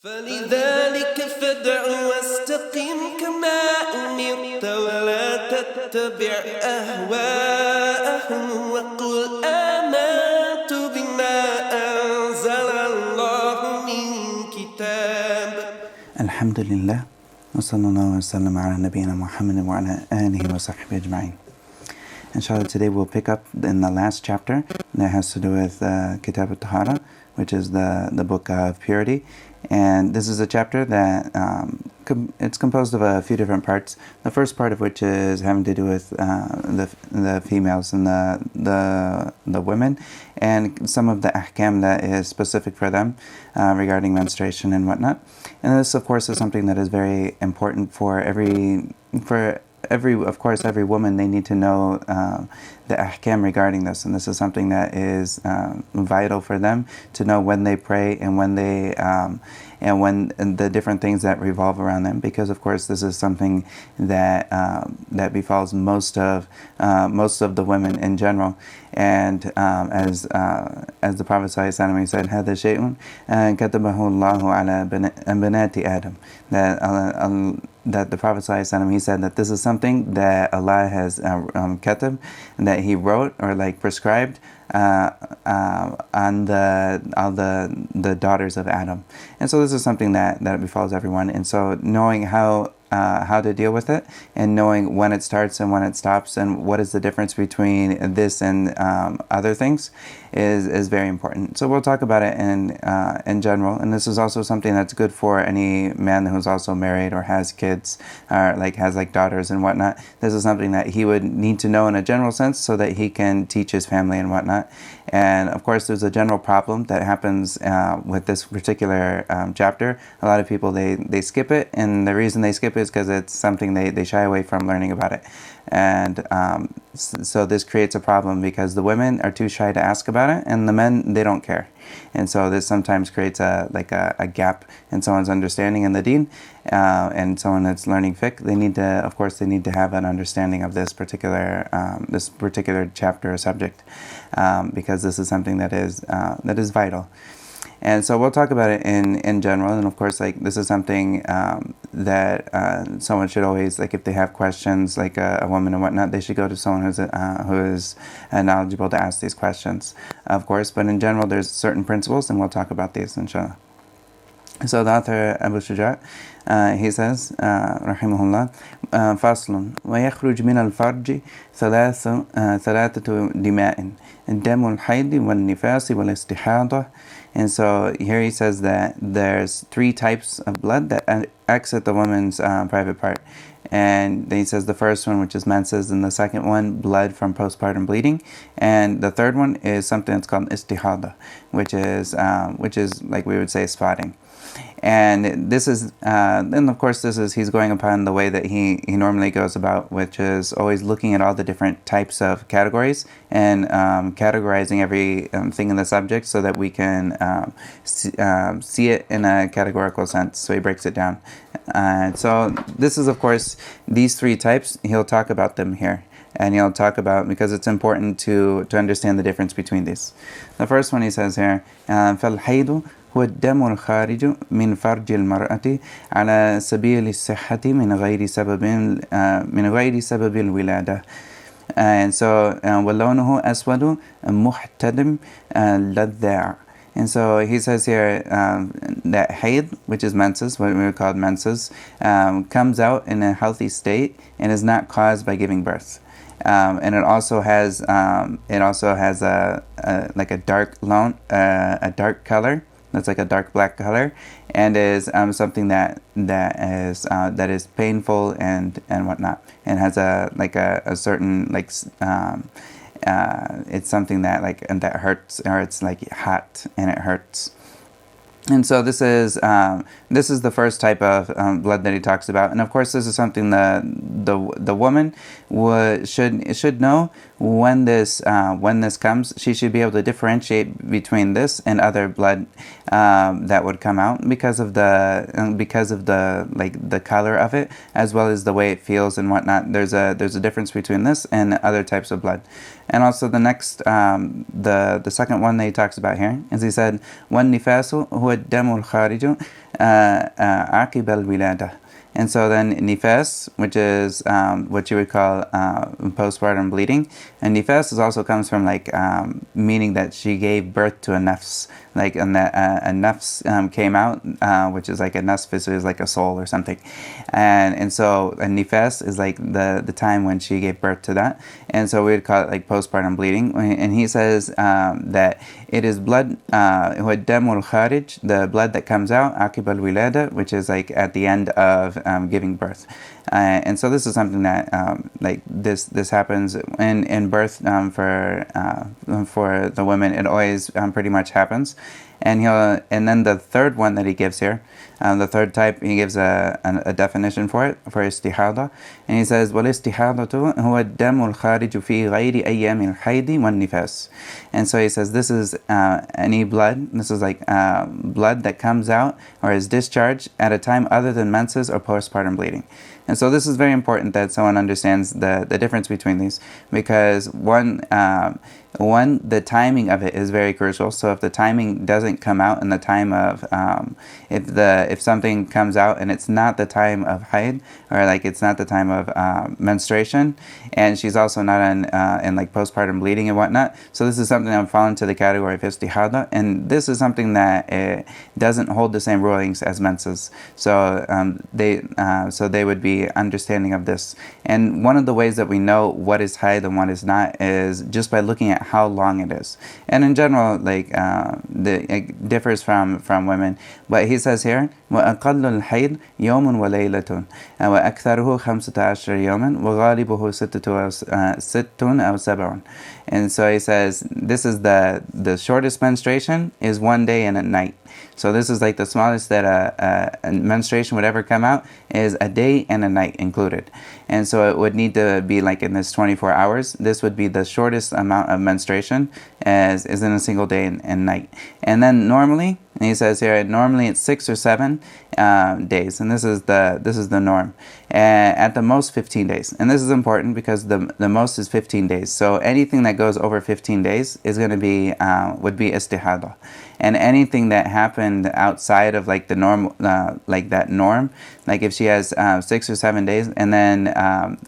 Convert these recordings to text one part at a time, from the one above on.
فلذلك فادع واستقم كما أمرت ولا تتبع أهواءهم وقل آمنت بما أنزل الله من كتاب. الحمد لله وصلى الله وسلم على نبينا محمد وعلى آله وصحبه أجمعين. Inshallah, today we'll pick up in the last chapter that has to do with Kitab al-Tahara, which is the book of purity. And this is a chapter that it's composed of a few different parts. The first part of which is having to do with the females and the women, and some of the ahkam that is specific for them regarding menstruation and whatnot. And this, of course, is something that is very important for every woman. They need to know the ahkam regarding this, and this is something that is vital for them to know when they pray and when they and the different things that revolve around them, because of course this is something that that befalls most of the women in general. And as the Prophet ﷺ said, هذا شيء كتبه الله على بنات آدم, that the Prophet ﷺ, he said that this is something that Allah has katab, that He wrote or like prescribed on all the daughters of Adam. And so this is something that befalls everyone. And so knowing how to deal with it, and knowing when it starts and when it stops, and what is the difference between this and other things is very important. So we'll talk about it in general, and this is also something that's good for any man who's also married or has kids or has daughters and whatnot. This is something that he would need to know in a general sense so that he can teach his family and whatnot. And of course there's a general problem that happens with this particular chapter. A lot of people, they skip it, and the reason they skip it is because it's something they shy away from learning about it. And so this creates a problem because the women are too shy to ask about it, and the men, they don't care. And so this sometimes creates a gap in someone's understanding in the deen, and someone that's learning fiqh, they need to have an understanding of this particular chapter or subject, because this is something that is vital. And so we'll talk about it in general, and of course, this is something that someone should always, if they have questions, a woman and whatnot, they should go to someone who is knowledgeable to ask these questions, of course. But in general, there's certain principles, and we'll talk about these, inshallah. So the author Abu Shujaa, he says, rahimahullah, فصل ويخرج من الفرج ثلاثة دماء الدم الحيض والنفاس والاستحاضة. And so here he says that there's 3 types of blood that exit the woman's private part. And then he says the first one, which is menses, and the second one, blood from postpartum bleeding, and the third one is something that's called istihada, which is like we would say spotting. And this is, and of course he's going upon the way that he normally goes about, which is always looking at all the different types of categories and categorizing every thing in the subject so that we can see it in a categorical sense. So he breaks it down. So this is, of course, these 3 types, he'll talk about them here. And he'll talk about, because it's important to understand the difference between these. The first one he says here, فَالْحَيْضُ هو الدم الخارج من فرج المرأة على سبيل الصحة من غير سبب الولادة. And so وَلَوْنُهُ أسود محتدم لذاع. And so he says here that hayd, which is menses, what we would call menses, comes out in a healthy state and is not caused by giving birth. And it also has a dark color. That's like a dark black color, and is something that is painful and whatnot, and has a certain it's something that hurts, or it's hot and it hurts. And so this is the first type of blood that he talks about, and of course this is something that the woman should know when this comes. She should be able to differentiate between this and other blood that would come out because of the color of it, as well as the way it feels and whatnot. There's a difference between this and other types of blood. And also the next the second one that he talks about here is, he said, وَالنِّفَاسُ هُوَ الدَّمُ الْخَارِجُ عقب الولادة. And so then nifas, which is what you would call postpartum bleeding, and nifas is also comes from like meaning that she gave birth to a nafs, like a nafs came out, which is like a nafs is like a soul or something, and so a nifas is like the time when she gave birth to that, and so we would call it like postpartum bleeding. And he says that it is blood, الدم الخارج, the blood that comes out, عقب الولادة, which is like at the end of giving birth. And so this is something that like this happens in birth for the women. It always pretty much happens. And then the third one that he gives here, the third type, he gives a definition for it, for istihada, and he says والاستحاضة هو الدم الخارج في غير أيام الحيض والنفاس. And so he says this is any blood, this is like blood that comes out or is discharged at a time other than menses or postpartum bleeding. And so this is very important that someone understands the difference between these, because one, the timing of it is very crucial. So if the timing doesn't come out in the time of, if something comes out and it's not the time of haid, or like it's not the time of menstruation, and she's also not in like postpartum bleeding and whatnot, so this is something that would fall into the category of istihada, and this is something that doesn't hold the same rulings as menses. So they would be understanding of this. And one of the ways that we know what is haid and what is not is just by looking at how long it is. And in general, like it differs from women. But he says here, وأقل الحيض يوم وليلة وأكثره 15 يوما وغالبه 6 أو 7. And so he says this is the shortest menstruation is 1 day and a night. So this is like the smallest that a menstruation would ever come out is a day and a night included. And so it would need to be like in this 24 hours. This would be the shortest amount of menstruation as is in a single day and night. And then normally, and he says here, normally it's 6 or 7 days, and this is the norm. At the most 15 days, and this is important because the most is 15 days. So anything that goes over 15 days is going to be would be istihada. And anything that happened outside of like the norm, like that norm, like if she has 6 or 7 days, and then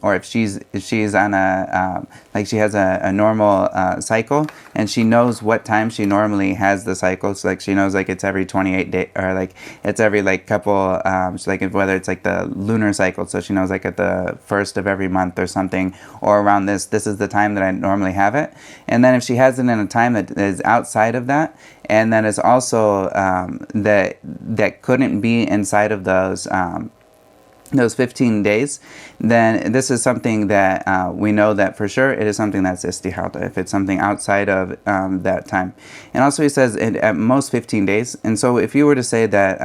or if she's on a like she has a normal cycle, and she knows what time she normally has the cycle. So like she knows like it's every 28 days, or like it's every like couple, so like whether it's like the lunar cycle, so she knows like at the first of every month or something, or around this is the time that I normally have it. And then if she has it in a time that is outside of that, and then it's also that couldn't be inside of those 15 days, then this is something that we know that for sure it is something that's istihada, if it's something outside of that time. And also he says at most 15 days. And so if you were to say that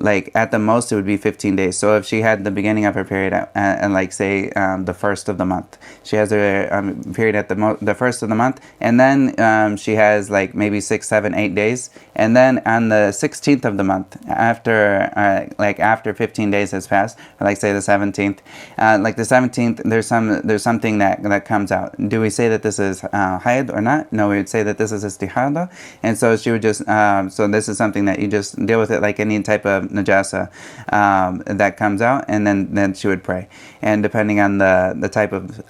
like at the most it would be 15 days. So if she had the beginning of her period and like say the first of the month, she has her period at the first of the month, and then she has like maybe 6, 7, 8 days, and then on the 16th of the month, after 15 days has passed, or like say the 17th, like the 17th, there's something that comes out. Do we say that this is haid or not? No, we would say that this is istihada. And so she would just so this is something that you just deal with it like any type of najasa that comes out, and then she would pray. And depending on the type of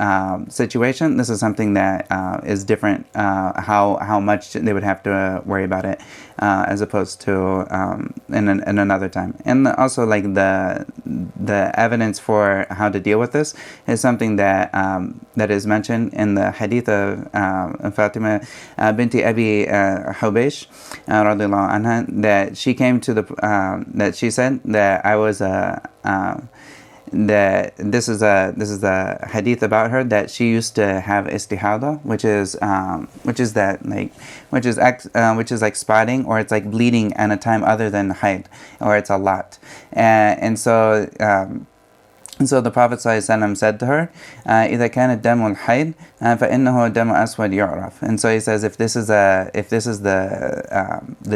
situation, this is something that is different, how much they would have to worry about it as opposed to in another time. And also like the evidence for how to deal with this is something that that is mentioned in the hadith of Fatima binti Abi Hubaysh radiallahu anha, that she came to that she said that I was that this is a hadith about her, that she used to have istihada, which is like spotting, or it's like bleeding at a time other than haid, or it's a lot, and so the Prophet ﷺ said to her, إذا كان الدم الحيض فإنه دم أسود يعرف. And so he says, if this is the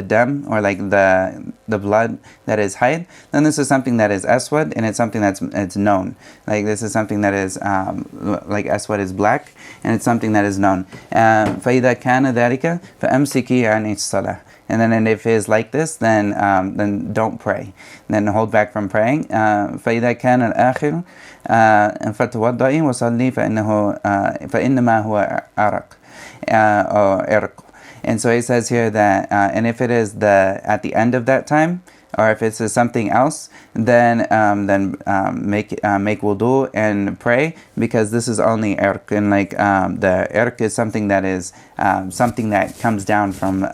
dam, or like the blood that is haid, then this is something that is aswad, and it's something it's known. Like this is something that is like aswad is black, and it's something that is known. فإذا كان ذلك فأمسكي عن الصلاة. and if it is like this, then don't pray. Then hold back from praying. فإذا كان الآخر فتوضئي وصلي فإنما هو عرق or عرق. And so he says here that, and if it is at the end of that time, or if it's something else, then make wudu and pray, because this is only irq, and the irq is something that is something that comes down from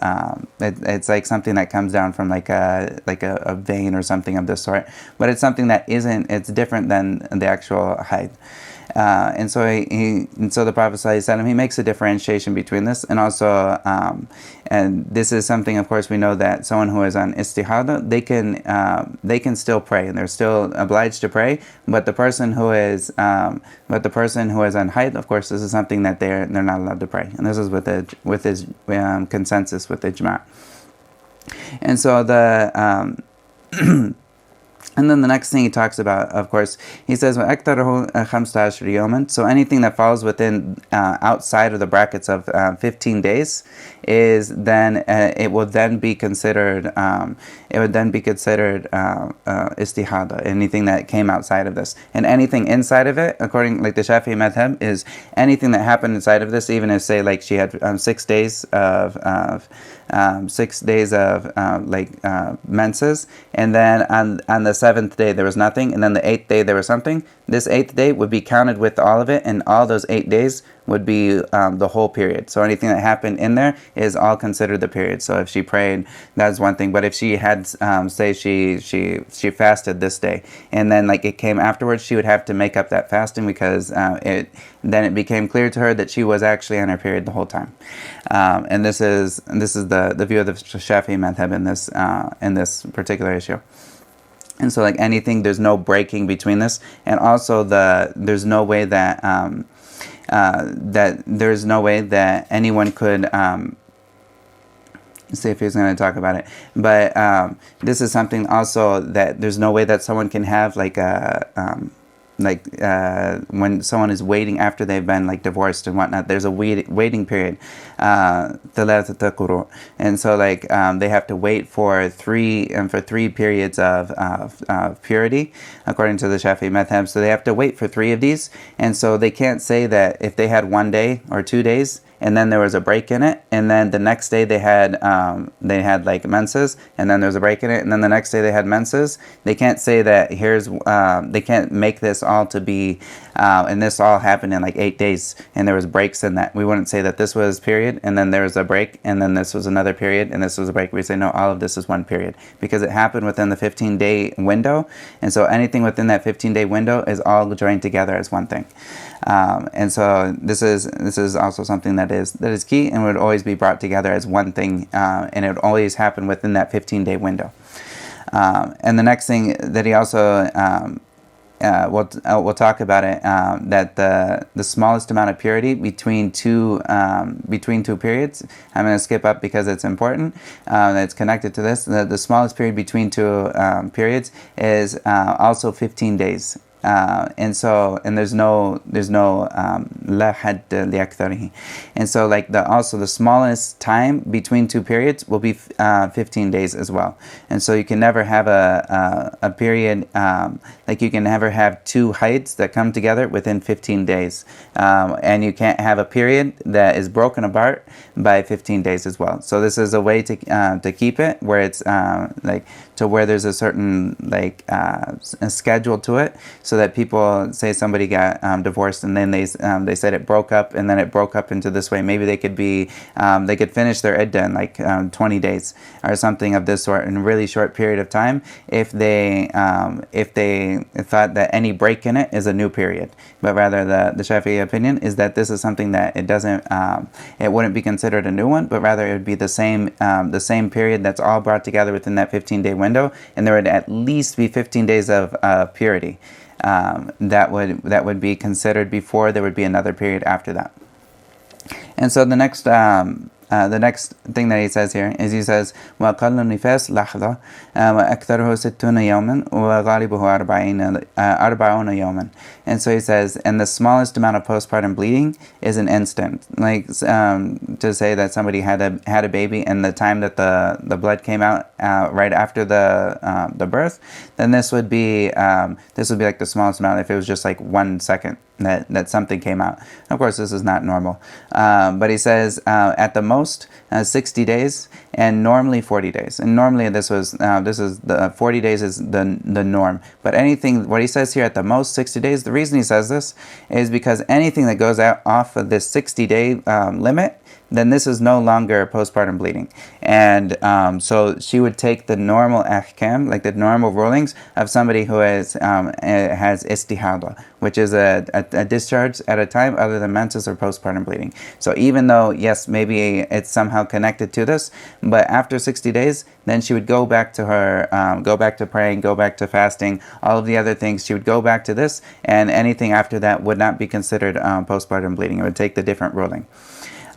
it's like something that comes down from like a vein or something of this sort, but it's something that it's different than the actual haid. And so the Prophet ﷺ, he makes a differentiation between this, and also and this is something, of course, we know that someone who is on istihada, they can still pray, and they're still obliged to pray, but the person who is on hayd, of course, this is something that they're not allowed to pray, and this is with his consensus with ijma'. And so and then the next thing he talks about, of course, he says, وَأَكْتَرُهُ 15 يَوْمًا. So anything that falls within, outside of the brackets of 15 days, is then it would then be considered istihada. Anything that came outside of this, and anything inside of it, according like the Shafi'i madhab, is anything that happened inside of this, even if say like she had 6 days of 6 days of menses, and then on the 7th day there was nothing, and then the 8th day there was something. This 8th day would be counted with all of it, and all those 8 days would be the whole period. So anything that happened in there is all considered the period. So if she prayed, that's one thing. But if she had, say she fasted this day, and then like it came afterwards, she would have to make up that fasting, because then it became clear to her that she was actually on her period the whole time. And this is the view of the Shafi'i madhab in this particular issue. And so like anything, there's no breaking between this, and also there's no way that anyone could see if he's going to talk about it, but this is something also that there's no way that someone can have when someone is waiting after they've been like divorced and whatnot, there's a waiting period, and so they have to wait for three periods of purity according to the Shafi'i madhab. So they have to wait for 3 of these, and so they can't say that if they had 1 day or 2 days and then there was a break in it, and then the next day they had like menses, and then there was a break in it, and then the next day they had menses. They can't say that they can't make this all to be and this all happened in like 8 days and there was breaks in that. We wouldn't say that this was period and then there was a break and then this was another period and this was a break. We say no, all of this is one period, because it happened within the 15-day window, and so anything within that 15-day window is all joined together as one thing. And so this is also something that is key and would always be brought together as one thing, and it would always happen within that 15-day window. And the next thing that he also we'll talk about it, that the smallest amount of purity between two periods, I'm going to skip up because it's important, it's connected to this. The smallest period between two periods is also 15 days. And there's no la had liaktharihi, and so like the smallest time between 2 periods will be 15 days as well. And so you can never have a period, like you can never have 2 haids that come together within 15 days, and you can't have a period that is broken apart by 15 days as well. So this is a way to keep it where it's like to where there's a certain a schedule to it, so that people say somebody got divorced and then they said it broke up, and then it broke up into this way. Maybe they could finish their iddah in like 20 days or something of this sort in a really short period of time if they thought that any break in it is a new period. But rather the Shafi'i opinion is that this is something that it wouldn't be considered a new one, but rather it would be the same period that's all brought together within that 15-day window, and there would at least be 15 days of purity that would be considered before there would be another period after that. And so the next the next thing that he says here is he says وَقَلُّ النِّفَاسِ لَحْظَةً وَأَكْثَرُهُ 60 يَوْمًا وَغَالِبُهُ 40 يَوْمًا. And so he says, and the smallest amount of postpartum bleeding is an instant. Like to say that somebody had a baby, and the time that the blood came out right after the birth, then this would be like the smallest amount if it was just like 1 second that something came out. Of course, this is not normal, but he says at the most 60 days, and normally 40 days. And normally this is the 40 days is the norm. But anything, what he says here, at the most 60 days. The reason he says this is because anything that goes out off of this 60-day limit, then this is no longer postpartum bleeding. And so she would take the normal ahkam, like the normal rulings of somebody who has istihada, which is a discharge at a time other than menses or postpartum bleeding. So even though, yes, maybe it's somehow connected to this, but after 60 days, then she would go back to go back to praying, go back to fasting, all of the other things. She would go back to this, and anything after that would not be considered postpartum bleeding. It would take the different ruling.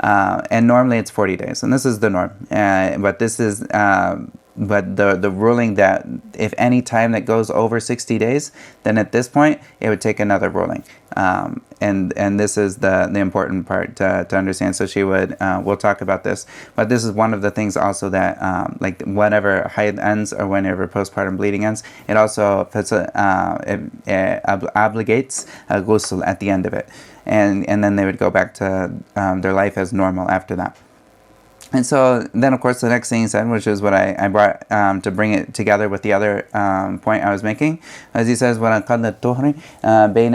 And normally it's 40 days, and this is the norm. But this is, but the ruling that if any time that goes over 60 days, then at this point it would take another ruling. And this is the important part to understand. So she would, we'll talk about this, but this is one of the things also that, like whenever haid ends or whenever postpartum bleeding ends, it also obligates a ghusl at the end of it. And then they would go back to their life as normal after that. And so then, of course, the next thing he said, which is what I brought to bring it together with the other point I was making, as he says, وَلَقَدْ الطُّهْرِ بَيْنَ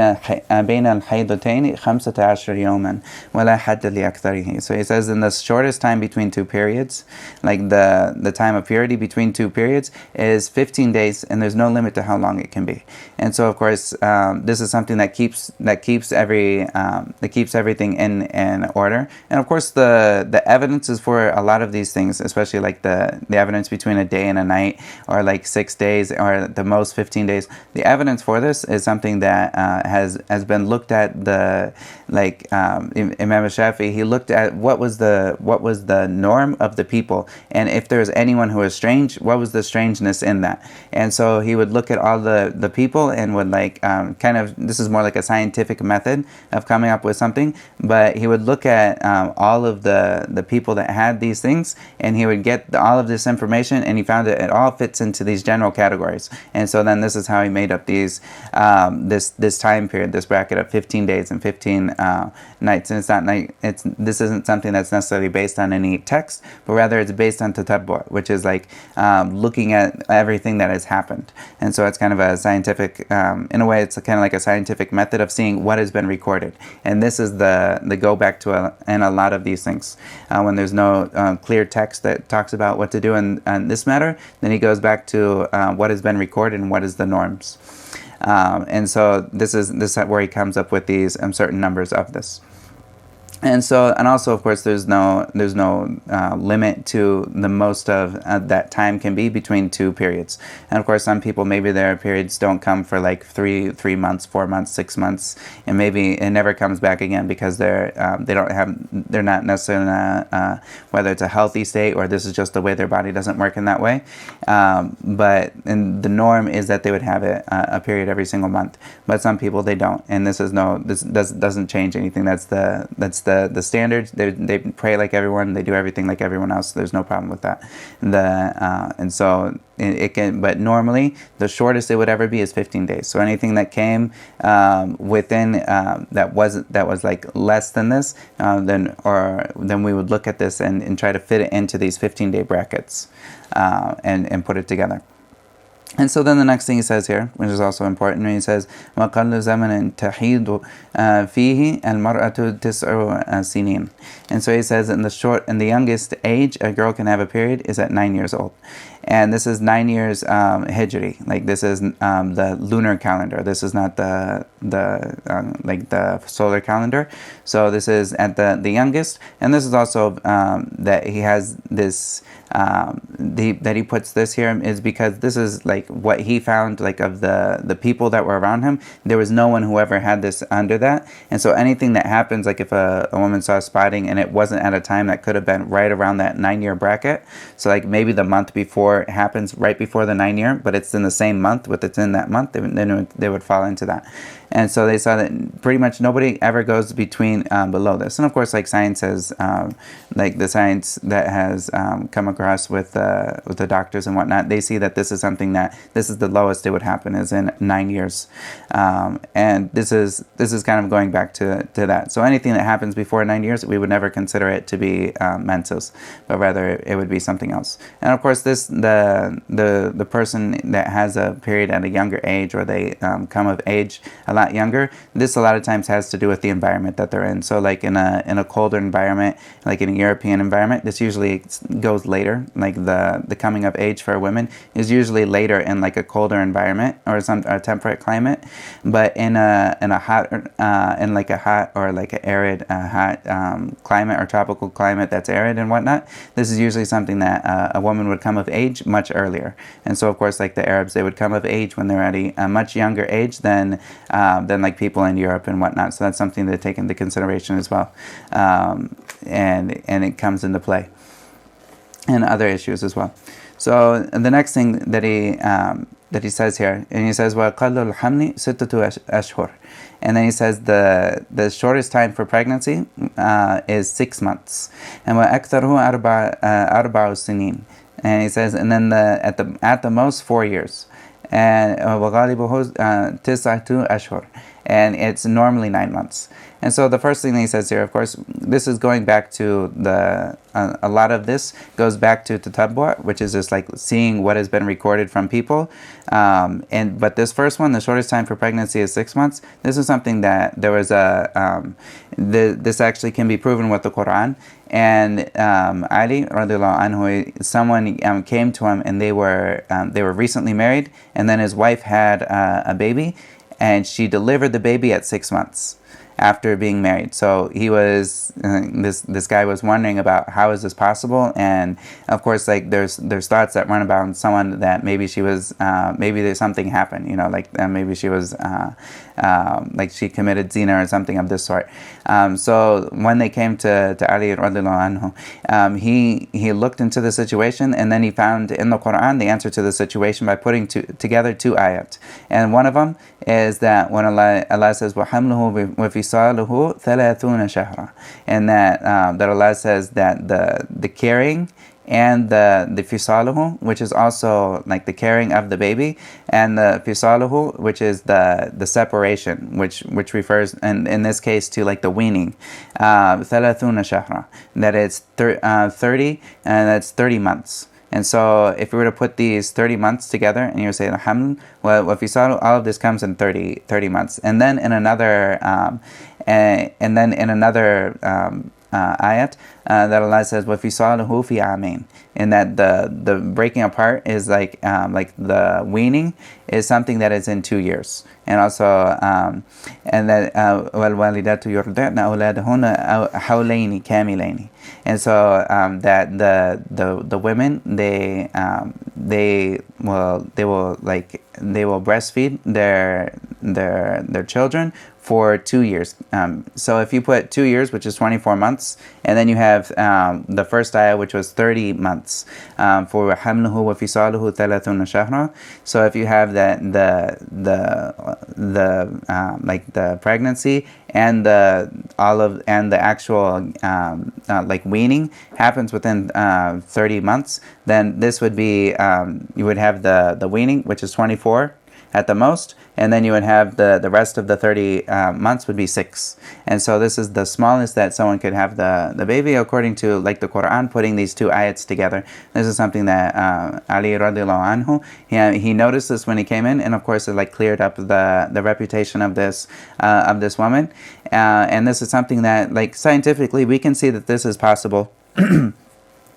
الْحَيْضَتَيْنِ 15 يَوْمًا وَلَا حَدَّ لِأَكْثَرِهِ. So he says, in the shortest time between two periods, like the time of purity between two periods is 15 days, and there's no limit to how long it can be. And so, of course, this is something that keeps everything in order. And of course, the evidence is for a lot of these things, especially like the evidence between a day and a night, or like 6 days, or the most 15 days. The evidence for this is something that has been looked at. Imam Shafi'i, he looked at what was the norm of the people, and if there's anyone who was strange, what was the strangeness in that. And so he would look at all the people and would kind of, this is more like a scientific method of coming up with something, but he would look at all of the people that had these things, and he would get all of this information, and he found it all fits into these general categories. And so then this is how he made up these this time period, this bracket of 15 days and 15 nights. And this isn't something that's necessarily based on any text, but rather it's based on tatabbu', which is like looking at everything that has happened. And so it's kind of a scientific, in a way, it's kind of like a scientific method of seeing what has been recorded. And this is the go back to in a lot of these things. When there's no clear text that talks about what to do in this matter, then he goes back to what has been recorded and what is the norms. And so this is where he comes up with these certain numbers of this. And also, of course, there's no limit to the most of that time can be between two periods. And of course, some people, maybe their periods don't come for like 3 months, 4 months, 6 months, and maybe it never comes back again because they're not necessarily whether it's a healthy state or this is just the way their body doesn't work in that way. But the norm is that they would have a period every single month. But some people, they don't, and this doesn't change anything. That's the standards. They pray like everyone. They do everything like everyone else. There's no problem with that. And so it can. But normally, the shortest it would ever be is 15 days. So anything that came within that was like less than this, then we would look at this and try to fit it into these 15-day brackets and put it together. And so then the next thing he says here, which is also important, when he says, وَقَلُّ زَمَنٍ تَحِيدُ فِيهِ الْمَرْأَةُ 9 سِنِينَ. And so he says in the youngest age a girl can have a period is at 9 years old. and this is 9 years Hijri. Like this is the lunar calendar. This is not the like the solar calendar. So this is at the youngest, and this is also that he has this that he puts this here is because this is like what he found, like of the people that were around him. There was no one who ever had this under that, and so anything that happens, like if a woman saw spotting and it wasn't at a time that could have been right around that 9-year bracket, so like maybe the month before it happens right before the 9-year, but it's in the same month, but it's in that month, then they would fall into that. And so they saw that pretty much nobody ever goes between below this. And of course, like science has, like the science that has come across with the doctors and whatnot, they see that this is something that this is the lowest it would happen is in 9 years, and this is kind of going back to that. So anything that happens before 9 years, we would never consider it to be menses, but rather it would be something else. And of course, this the person that has a period at a younger age, or they come of age a lot younger, this a lot of times has to do with the environment that they're in. So like in a colder environment, like in a European environment, this usually goes later. Like the coming of age for women is usually later in like a colder environment or a temperate climate. But in a hot in like a hot or like an arid hot climate or tropical climate that's arid and whatnot, this is usually something that a woman would come of age much earlier. And so of course, like the Arabs, they would come of age when they're at a much younger age than like people in Europe and whatnot. So that's something to take into consideration as well, and it comes into play, and other issues as well. So the next thing that he says here, and he says, وَقَلُّ الْحَمْلِ سِتَّةُ أَشْهُرٍ, and then he says the shortest time for pregnancy is 6 months, and وَأَكْثَرُهُ أَرْبَعُ سِنِينَ, and he says, and then at the most 4 years, and وَغَالِبُهُ تِسْعَةُ أَشْهُرٍ, and it's normally 9 months. And so the first thing that he says here, of course, this is going back to a lot of this goes back to tatabbu', which is just like seeing what has been recorded from people. But this first one, the shortest time for pregnancy is 6 months. This is something that there was this actually can be proven with the Quran. And Ali radiallahu anhu, someone came to him, and they were recently married, and then his wife had a baby, and she delivered the baby at 6 months after being married. So he was this guy was wondering about how is this possible, and of course, like there's thoughts that run about someone that maybe she was maybe there's something happened, like maybe she was like she committed zina or something of this sort. So when they came to Ali radiallahu anhu, he looked into the situation, and then he found in the Quran the answer to the situation by putting together 2 ayat. And one of them is that when Allah says وَحَمْلُهُ وَفِصَالُهُ 30 شهرا, and that Allah says that the carrying and the fisaluhu, which is also like the carrying of the baby, and the fisaluhu, which is the separation, which refers in this case to like the weaning, 30 shahra, that it's 30, and that's 30 months. And so if we were to put these 30 months together, and you were saying haml, well, if you saw all of this comes in 30 months. And then in another ayat that Allah says وَفِصَالُهُ فِي عَامَيْنِ, and that the breaking apart is like the weaning is something that is in 2 years. And also and that وَالْوَالِدَاتُ يُرْضِعْنَ أَوْلَادَهُنَّ حَوْلَيْنِ كَامِلَيْنِ, and so that the women they will breastfeed their children for 2 years. So if you put 2 years, which is 24 months, and then you have the first ayah, which was 30 months, for حَمْلُهُ وَفِصَالُهُ 30 شهرا. So if you have that like the pregnancy and the actual like weaning happens within 30 months, then this would be you would have the weaning, which is 24 at the most, and then you would have the rest of the 30 months would be 6. And so this is the smallest that someone could have the baby, according to like the Quran putting these 2 ayats together. This is something that Ali radiallahu anhu, he noticed this when he came in, and of course it like cleared up the reputation of this woman, and this is something that like scientifically we can see that this is possible.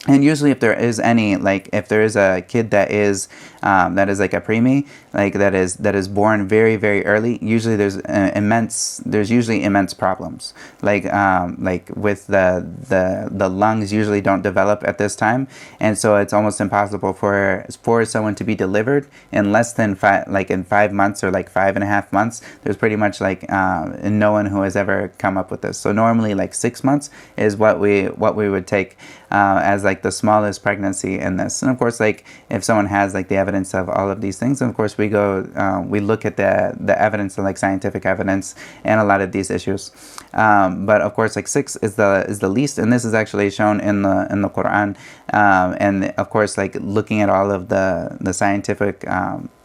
And usually, if there is any, like, if there is a kid that is like a preemie, like that is born very, very early, usually there's usually immense problems, like with the lungs usually don't develop at this time, and so it's almost impossible for someone to be delivered in less than in 5 months or like 5.5 months. There's pretty much like no one who has ever come up with this. So normally like 6 months is what we would take as like the smallest pregnancy in this. And of course, like if someone has like the evidence of all of these things, and of course we look at the evidence, the like scientific evidence, and a lot of these issues. But of course, like 6 is the least, and this is actually shown in the Quran. And of course, like looking at all of the scientific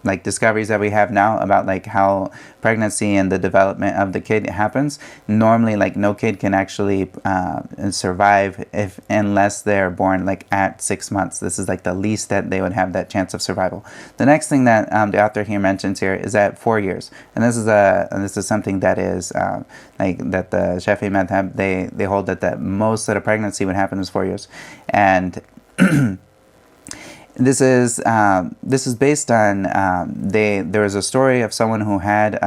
like discoveries that we have now about like how pregnancy and the development of the kid happens, normally like no kid can actually survive unless they're born like at 6 months. This is like the least that they would have that chance of survival. The next thing that the author here mentions here is at 4 years, and this is something that is like that the Shafi'i madhab, they hold that most of the pregnancy would happen is 4 years, and this is based on there was a story of someone who had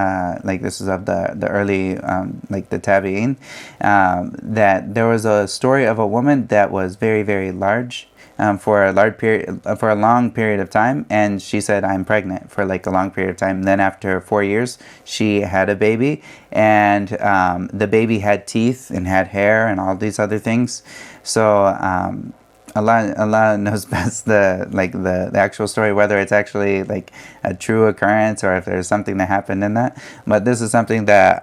like this is of the early like the tabi'in, that there was a story of a woman that was very, very large for a long period of time, and she said, I'm pregnant for like a long period of time. Then after 4 years she had a baby, and the baby had teeth and had hair and all these other things. So Allah knows best the actual story, whether it's actually like a true occurrence or if there's something that happened in that. But this is something that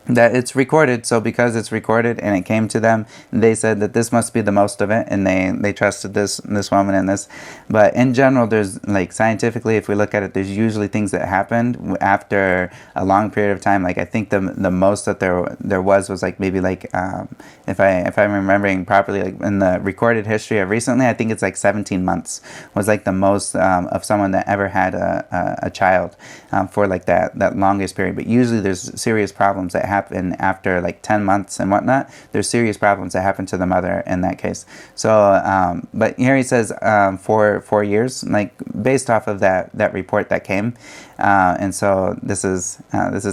it's recorded. So because it's recorded and it came to them, they said that this must be the most of it, and they trusted this woman in this. But in general, there's like scientifically, if we look at it, there's usually things that happened after a long period of time. Like I think the most that there was like maybe like if I'm remembering properly, like in the recorded history of recently, I think it's like 17 months was like the most of someone that ever had a child for like that longest period. But usually there's serious problems that happen after like 10 months and whatnot. There's serious problems that happen to the mother in that case. So but here he says for 4 years, like based off of that report that came, and so this is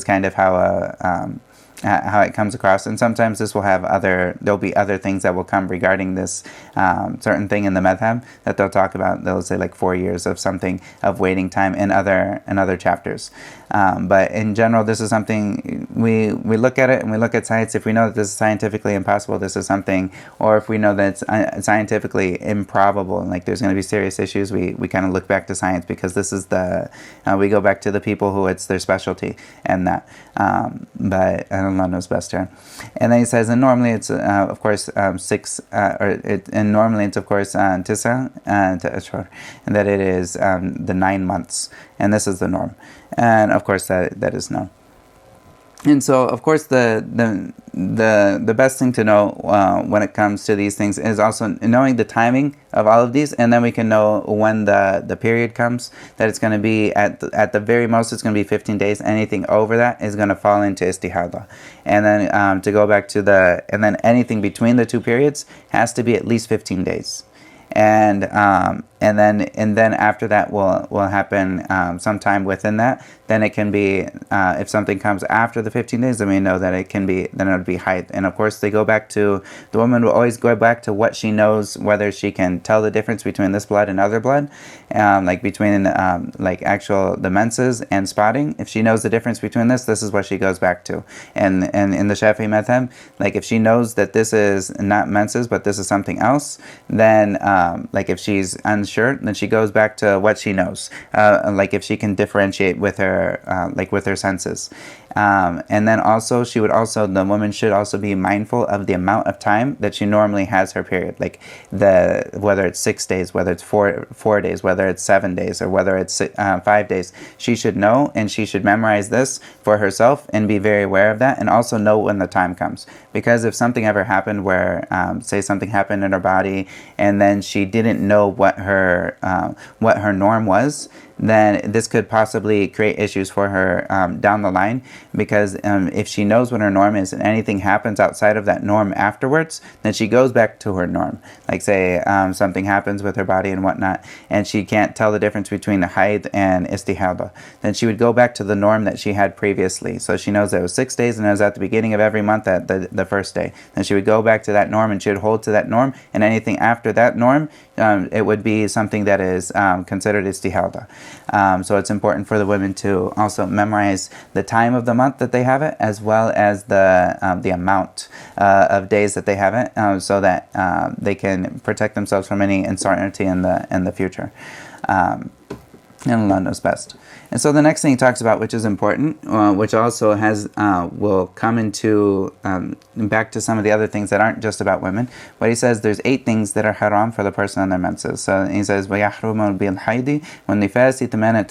kind of how it comes across. And sometimes this will have there'll be other things that will come regarding this certain thing in the madhab that they'll talk about. They'll say like 4 years of something of waiting time in other chapters. But in general, this is something we look at it and we look at science. If we know that this is scientifically impossible, this is something, or if we know that it's scientifically improbable and like there's going to be serious issues, we kind of look back to science, because this is we go back to the people who it's their specialty and that. But Allah knows best here. And then he says, and normally it's of course 6, and normally it's of course tisa to ashhur, and that it is the 9 months, and this is the norm, and of course that is known. And so, of course, the best thing to know when it comes to these things is also knowing the timing of all of these, and then we can know when the period comes, that it's going to be at the very most, it's going to be 15 days. Anything over that is going to fall into istihada. And then to go back to and then anything between the two periods has to be at least 15 days. And then after that will happen sometime within that. Then it can be if something comes after the 15 days, then we know that it would be haid. And of course, the woman will always go back to what she knows, whether she can tell the difference between this blood and other blood, like between like the menses and spotting. If she knows the difference between this is what she goes back to. And in the Shafi'i madhab, like if she knows that this is not menses but this is something else, then like if she's unsure, then she goes back to what she knows, like if she can differentiate with her senses. And then also the woman should also be mindful of the amount of time that she normally has her period, like whether it's 6 days, whether it's 4 days, whether it's 7 days, or whether it's 5 days. She should know, and she should memorize this for herself and be very aware of that, and also know when the time comes. Because if something ever happened where say something happened in her body and then she didn't know what her norm was, then this could possibly create issues for her down the line, because if she knows what her norm is and anything happens outside of that norm afterwards, then she goes back to her norm. Like say something happens with her body and whatnot, and she can't tell the difference between the haid and istihada, then she would go back to the norm that she had previously. So she knows that it was 6 days and it was at the beginning of every month at the first day. Then she would go back to that norm and she would hold to that norm, and anything after that norm, it would be something that is considered istihada. So it's important for the women to also memorize the time of the month that they have it, as well as the amount of days that they have it, so that they can protect themselves from any uncertainty in the future. And Allah knows best. And so the next thing he talks about, which is important, which also will come into back to some of the other things that aren't just about women. But he says there's 8 things that are haram for the person on their menses. So he says وَيَحْرُمُ بِالْحَيْدِ وَالنِّفَاسِ ثَمَانِيَةُ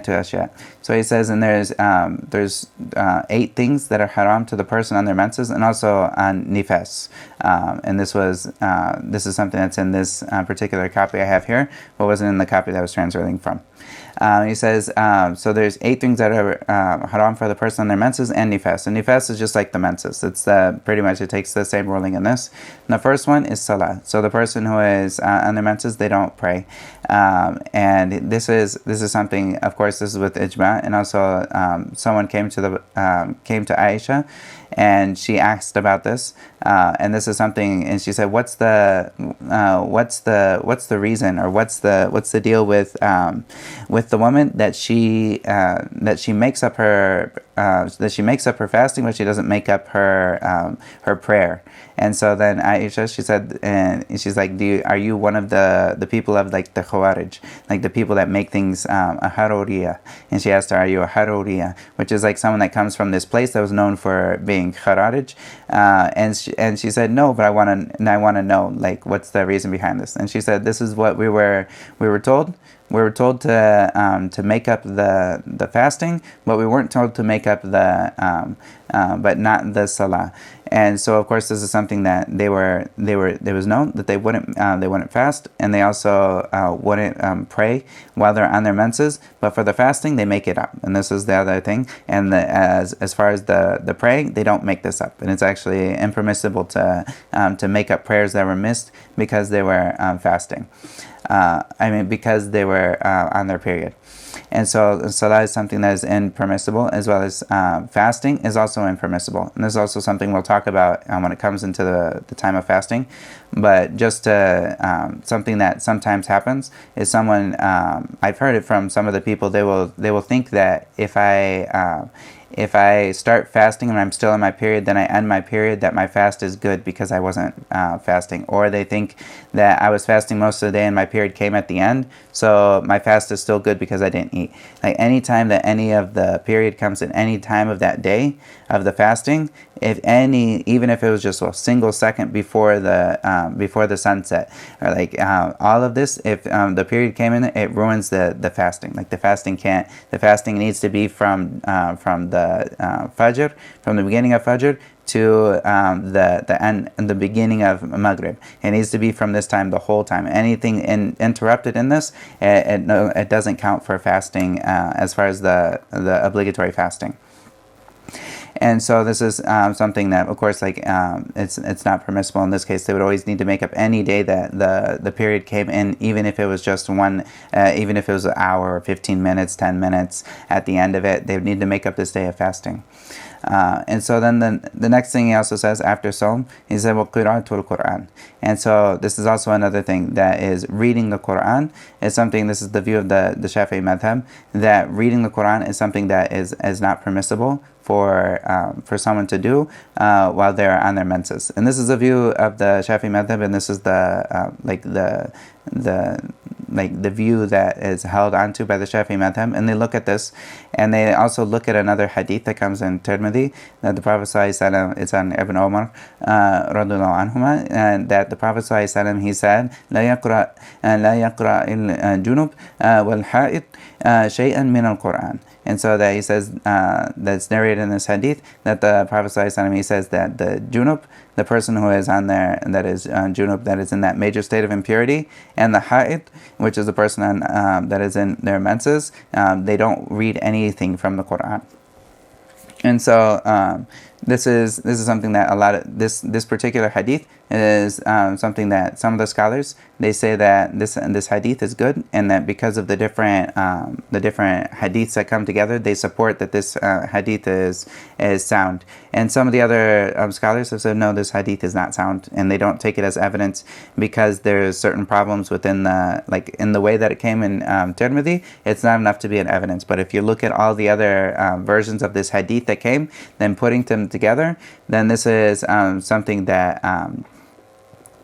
أَشْيَاء. So he says, and there's 8 things that are haram to the person on their menses, and also on nifas. And this is something that's in this particular copy I have here, but wasn't in the copy that I was translating from. He says, so there's 8 things that are haram for the person on their menses and nifas. And nifas is just like the menses. It's pretty much, it takes the same ruling in this. And the first one is salah. So the person who is on their menses, they don't pray. And this is something, of course, this is with ijma. And also someone came to Aisha, and she asked about this, and this is something, and she said, what's the reason, or what's the deal with the woman that she makes up her fasting, but she doesn't make up her prayer. And so then Aisha, she said, and she's like, are you one of the people of like the Khawarij, like the people that make things a Haruriya? And she asked her, are you a Haruriya? Which is like someone that comes from this place that was known for being Khawarij. And she said, no, but I want to know, like, what's the reason behind this? And she said, this is what we were told. We were told to make up the fasting, but we weren't told to make up but not the salah. And so, of course, this is something that it was known that they wouldn't fast, and they also wouldn't pray while they're on their menses. But for the fasting, they make it up, and this is the other thing. And as far as the praying, they don't make this up, and it's actually impermissible to make up prayers that were missed because they were fasting. Because they were on their period. And so that is something that is impermissible, as well as fasting is also impermissible. And this is also something we'll talk about when it comes into the time of fasting. But just something that sometimes happens is someone, I've heard it from some of the people, they will think that if I start fasting and I'm still in my period, then I end my period, that my fast is good because I wasn't fasting. Or they think that I was fasting most of the day and my period came at the end, so my fast is still good because I didn't eat. Like any time that any of the period comes at any time of that day of the fasting, even if it was just a single second before the sunset, or like all of this, if the period came in, it ruins the fasting. Like the fasting needs to be from the Fajr, from the beginning of Fajr to the end, the beginning of Maghrib. It needs to be from this time, the whole time. Anything interrupted in this, it doesn't count for fasting as far as the obligatory fasting. And so this is something that, of course, like it's not permissible in this case. They would always need to make up any day that the period came in, even if it was just one, even if it was an hour or 15 minutes, 10 minutes at the end of it, they would need to make up this day of fasting. And so then the next thing he also says after Sawm, he said, وَقِرَاءَةُ الْقُرْآنِ. And so this is also another thing, that is reading the Quran is something, this is the view of the Shafi'i madhab, that reading the Quran is something that is not permissible for someone to do while they're on their menses. And this is a view of the Shafi'i madhab, and this is the view that is held onto by the Shafi'i madhab. And they look at this, and they also look at another hadith that comes in Tirmidhi, that the Prophet ﷺ, it's on Ibn Umar radhiyallahu anhuma, and that the Prophet ﷺ, he said, لا يقرأ الجنوب والحائط شيئا من القرآن. And so that he says, that's narrated in this hadith, that the Prophet ﷺ, he says that the junub, the person who is on there that is junub, that is in that major state of impurity, and the ha'id, which is the person that is in their menses, they don't read anything from the Quran. And so this is something that a lot of this particular hadith is something that some of the scholars, they say that this hadith is good, and that because of the different hadiths that come together, they support that this hadith is sound. And some of the other scholars have said no, this hadith is not sound, and they don't take it as evidence because there's certain problems within in the way that it came in Tirmidhi. It's not enough to be an evidence. But if you look at all the other versions of this hadith that came, then putting them together, then this is something that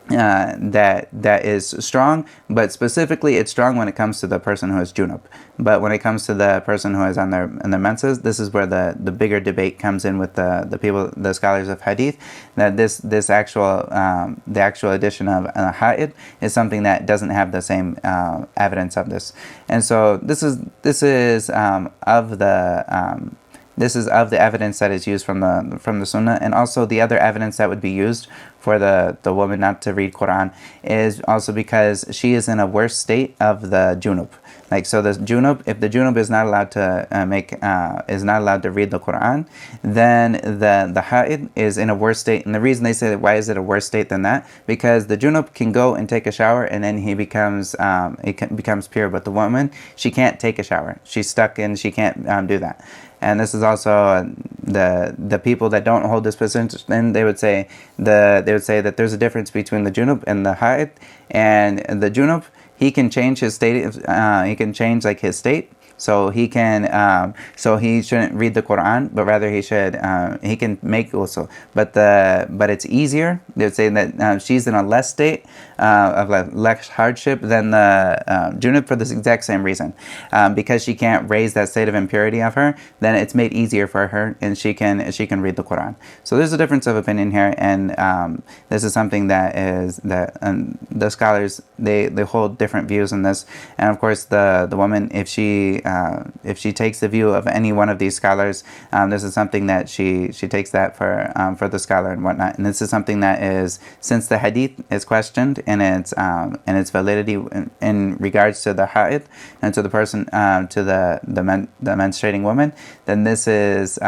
that is strong, but specifically it's strong when it comes to the person who is junub. But when it comes to the person who is in their menses, this is where the bigger debate comes in with the scholars of hadith, that the actual addition of ha'id is something that doesn't have the same evidence of this. And so this is of the evidence that is used from the Sunnah, and also the other evidence that would be used for the woman not to read Quran is also because she is in a worse state of the junub. So the junub, if the junub is not allowed to read the Quran, then the ha'id is in a worse state. And the reason they say that, why is it a worse state than that? Because the junub can go and take a shower and then he becomes pure, but the woman, she can't take a shower. She's stuck and she can't do that. And this is also the people that don't hold this position. They would say that there's a difference between the junub and the ha'id. And the junub, he can change his state. He can change his state. So he can. So he shouldn't read the Quran, but rather he should. He can make ghusl. But it's easier. They would say that she's in a less state of less hardship than the junub for this exact same reason, because she can't raise that state of impurity of her. Then it's made easier for her, and she can read the Quran. So there's a difference of opinion here, and this is something that the scholars they hold different views on this. And of course, the woman, if she takes the view of any one of these scholars, this is something that she takes that for the scholar and whatnot. And this is something that is, since the hadith is questioned in its validity in regards to the ha'id and to the person to the menstruating woman, then this is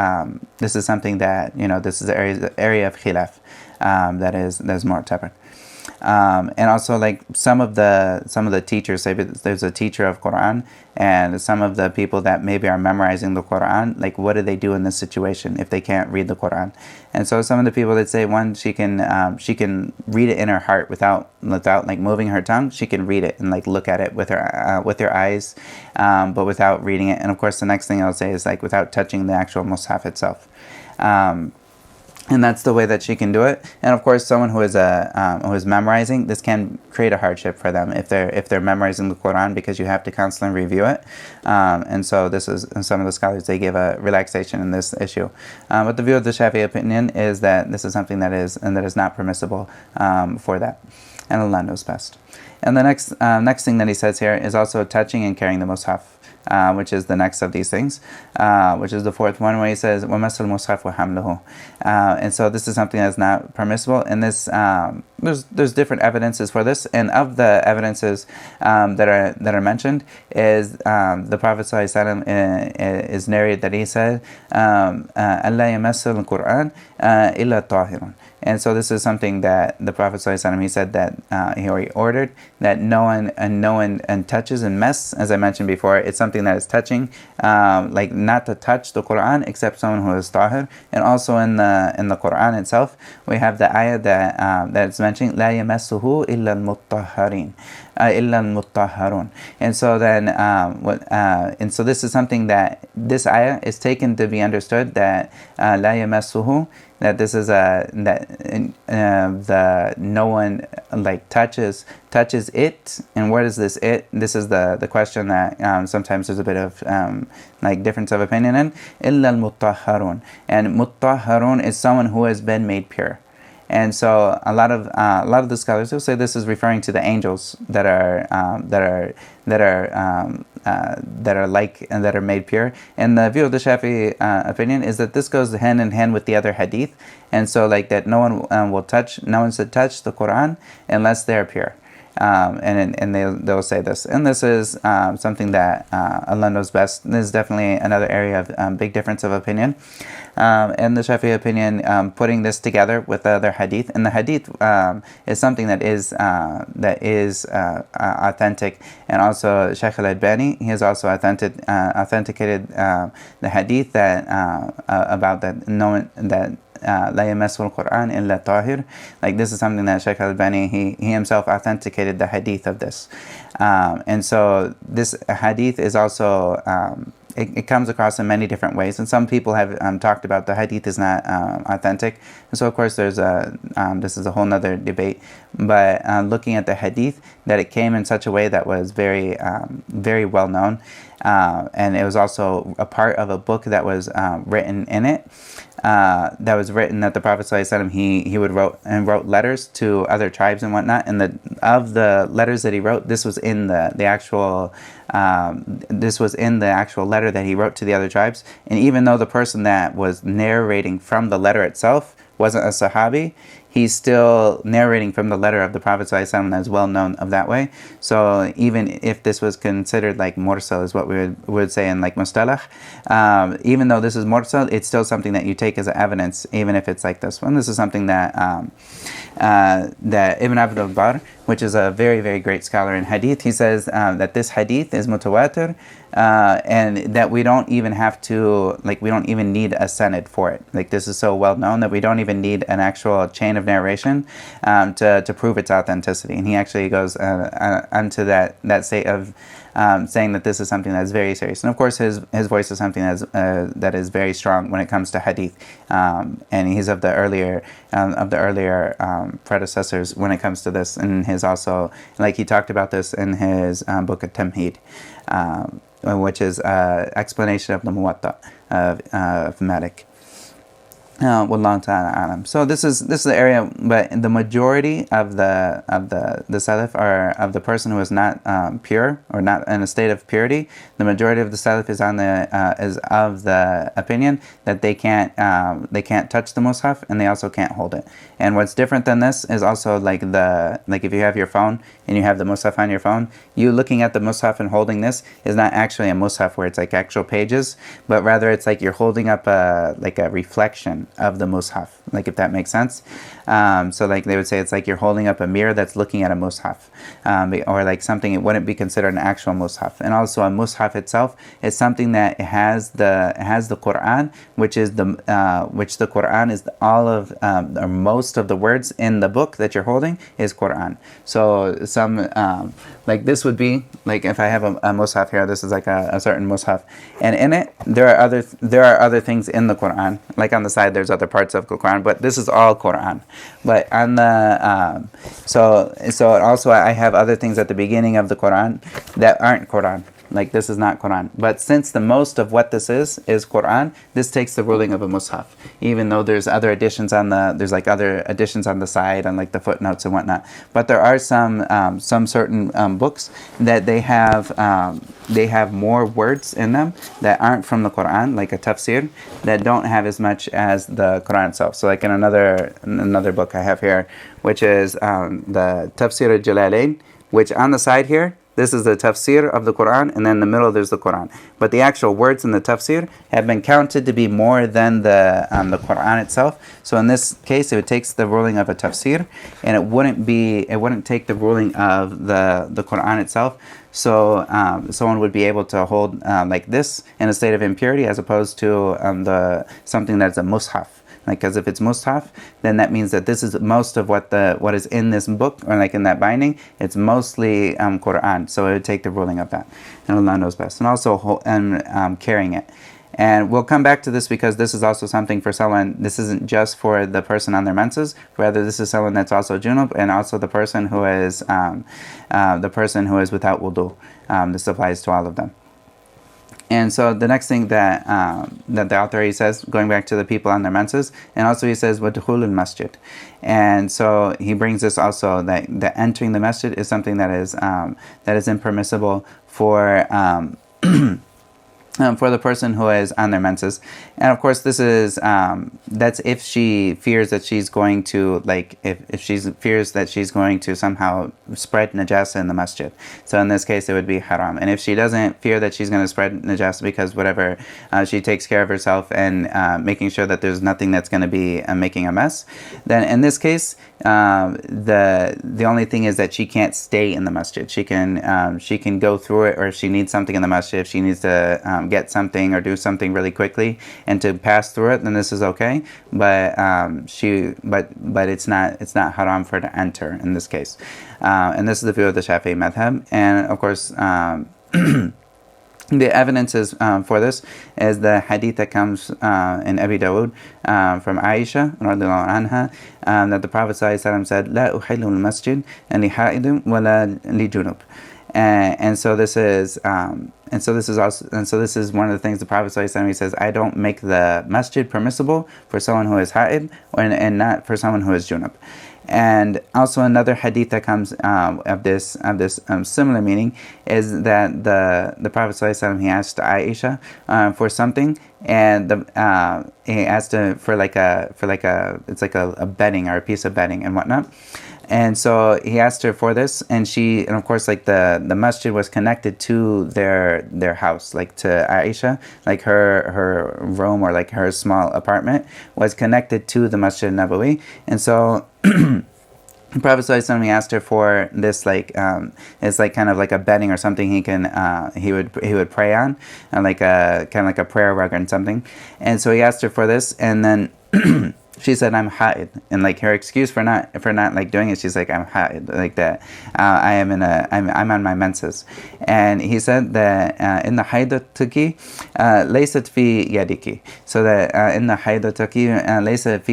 something that this is the area of khilaf that is more mu'tabar. And also, some of the teachers say, there's a teacher of Quran, and some of the people that maybe are memorizing the Quran, what do they do in this situation if they can't read the Quran? And so some of the people that say, one, she can read it in her heart without moving her tongue. She can read it and look at it with her eyes, but without reading it. And of course, the next thing I'll say is without touching the actual mushaf itself. And that's the way that she can do it. And of course, someone who is memorizing, this can create a hardship for them if they're memorizing the Quran, because you have to constantly review it. And so this is, some of the scholars, they give a relaxation in this issue. But the view of the Shafi'i opinion is that this is something that is not permissible for that. And Allah knows best. And the next thing that he says here is also touching and carrying the mushaf, which is the next of these things, which is the fourth one, where he says وَمَسَّ الْمُصْحَفُ وَحَمْلُهُ. And so this is something that's not permissible. And this there's different evidences for this, and of the evidences that are mentioned is the Prophet ﷺ is narrated that he said أَلَّا يَمَسَّ الْقُرْآنَ إِلَّا طَاهِرٌ. And so this is something that the Prophet ﷺ, he said that he ordered that no one touches and mess. As I mentioned before, it's something that is touching, not to touch the Quran except someone who is tahir. And also in the Quran itself, we have the ayah that's mentioning لا يمسه إلا المطهرين. إلا المطهرون. And so then, and so this is something that this ayah is taken to be understood that لا يمسه, that this is the no one touches it. And what is this it? This is the question that sometimes there's a bit of difference of opinion in. إلا المطهرون. And مطهرون is someone who has been made pure. And so a lot of the scholars will say this is referring to the angels that are that are like and that are made pure. And the view of the Shafi'i opinion is that this goes hand in hand with the other hadith, and so like that no one should touch the Quran unless they are pure. And they'll say this, and this is something that Allah knows best. This is definitely another area of big difference of opinion. And the Shafi'i opinion, putting this together with the other hadith, and the hadith is something that is authentic, and also Shaykh al-Albani, he has also authenticated the hadith that about that knowing that لا يمس القرآن إلا طاهر. Like this is something that Shaykh al-Albani he himself authenticated the hadith of this, and so this hadith is also it comes across in many different ways, and some people have talked about the hadith is not authentic, and so of course there's this is a whole nother debate, but looking at the hadith, that it came in such a way that was very very well known, and it was also a part of a book that was written in it, that the Prophet ﷺ he wrote letters to other tribes and whatnot, and of the letters that he wrote, this was in the actual letter that he wrote to the other tribes. And even though the person that was narrating from the letter itself wasn't a Sahabi, he's still narrating from the letter of the Prophet ﷺ that is well known of that way. So even if this was considered like mursal, is what we would say in like mustalah, even though this is mursal, it's still something that you take as evidence, even if it's like this one. This is something that that Ibn Abdul Bar, which is a very, very great scholar in hadith, he says that this hadith is mutawatir, and that we don't even need a sanad for it. Like this is so well known that we don't even need an actual chain of narration to prove its authenticity. And he actually goes onto that state of saying that this is something that's very serious. And of course his voice is something that is very strong when it comes to hadith, and he's of the earlier predecessors when it comes to this. And his also, like he talked about this in his book of Tamheed, which is explanation of the Muwatta of Malik. Wallahu ta'ala alam. So this is the area, but the majority of the salaf, are of the person who is not pure or not in a state of purity. The majority of the salaf is of the opinion that they can't touch the mushaf, and they also can't hold it. And what's different than this is also like if you have your phone and you have the mushaf on your phone, you looking at the mushaf and holding this is not actually a mushaf where it's like actual pages, but rather it's like you're holding up a reflection of the mushaf, like if that makes sense. So like they would say it's like you're holding up a mirror that's looking at a mushaf, or like something it wouldn't be considered an actual mushaf. And also a mushaf itself is something that has the Quran, which the Quran is all of or most of the words in the book that you're holding is Quran. So some like this would be like if I have a mushaf here, this is like a certain mushaf, and in it there are other things in the Quran, like on the side there's other parts of the Quran, but this is all Quran. But on the so also I have other things at the beginning of the Quran that aren't Quran. Like this is not Quran. But since the most of what this is Quran, this takes the ruling of a mushaf. Even though there's other additions on the side and like the footnotes and whatnot. But there are some certain books that they have more words in them that aren't from the Quran, like a tafsir, that don't have as much as the Quran itself. So like in another book I have here, which is the Tafsir al-Jalalain, which on the side here, this is the tafsir of the Quran, and then in the middle there's the Quran. But the actual words in the tafsir have been counted to be more than the Quran itself. So in this case, it takes the ruling of a tafsir, and it wouldn't take the ruling of the Quran itself. So someone would be able to hold like this in a state of impurity, as opposed to something that's a mushaf. Like, because if it's mushaf, then that means that this is most of what is in this book, or like in that binding, it's mostly Quran. So it would take the ruling of that, and Allah knows best. And also carrying it. And we'll come back to this because this is also something for someone. This isn't just for the person on their menses. Rather, this is someone that's also junub, and also the person who is without wudu. This applies to all of them. And so the next thing that the author, he says, going back to the people on their menses, and also he says وَدُخُولُ الْمَسْجِدِ. And so he brings this also, that entering the masjid is something that is impermissible for the person who is on their menses. And of course, this is that's if she fears that she's going to, like, if she fears that she's going to somehow spread najasa in the masjid. So in this case, it would be haram. And if she doesn't fear that she's going to spread najasa because whatever, she takes care of herself and making sure that there's nothing that's going to be making a mess, then in this case, the only thing is that she can't stay in the masjid. She can go through it, or if she needs something in the masjid, if she needs to get something or do something really quickly and to pass through it, then this is okay. But but it's not haram for her to enter in this case. And this is the view of the Shafi'i madhab. And of course, the evidences for this is the hadith that comes in Abi Dawood from Aisha radiallahu anha, that the Prophet ﷺ said, "La uhillu al-masjid li ha'idin wa la li junub." And so this is this is one of the things the Prophet ﷺ, he says, I don't make the masjid permissible for someone who is ha'id and not for someone who is junub. And also another hadith that comes of this similar meaning is that the Prophet ﷺ, he asked Aisha for something, and he asked her for it's like a bedding or a piece of bedding and whatnot. And so he asked her for this, and of course, like the masjid was connected to their house, like to Aisha, like her room or like her small apartment was connected to the Masjid Nabawi. And so the Prophet ﷺ, he asked her for this, like it's like kind of like a bedding or something he would pray on, and like a kind of like a prayer rug or something. And so he asked her for this, and then she said, I'm ha'id. And like her excuse for not like doing it, she's like, I'm ha'id, like that. I'm on my menses. And he said that in the haidataki laysat fi yadiki. So that in the haidataki laysat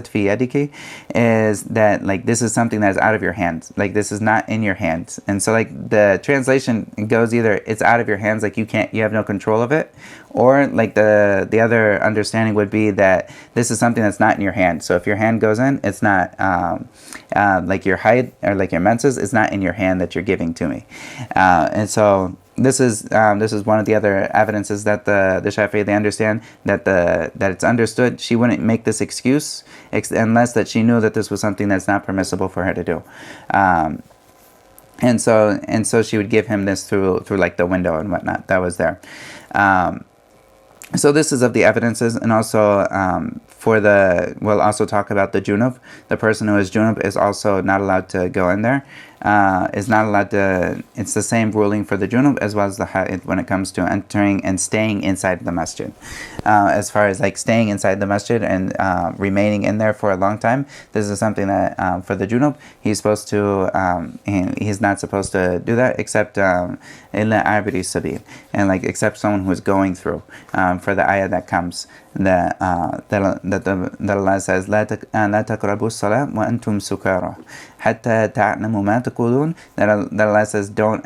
fi yadiki is that like this is something that's out of your hands. Like this is not in your hands. And so like the translation goes either it's out of your hands, like you have no control of it, or like the other understanding would be that this is something that's not in your hand. So if your hand goes in, it's not like your height or like your menses, it's not in your hand that you're giving to me. And so this is one of the other evidences that the Shafi'i, they understand that it's understood she wouldn't make this excuse unless that she knew that this was something that's not permissible for her to do. And so she would give him this through like the window and whatnot that was there. So this is of the evidences, and also we'll also talk about the junub. The person who is junub is also not allowed to go in there. Is not allowed to. It's the same ruling for the junub as well as the ha'id when it comes to entering and staying inside the masjid. As far as like staying inside the masjid and remaining in there for a long time, this is something that for the junub he's supposed to. He's not supposed to do that except illa abiri sabil, and like except someone who is going through. For the ayah that comes that Allah says la taqrabu salat wa antum sukara hatta ta'lamu ma taqulun, that Allah says don't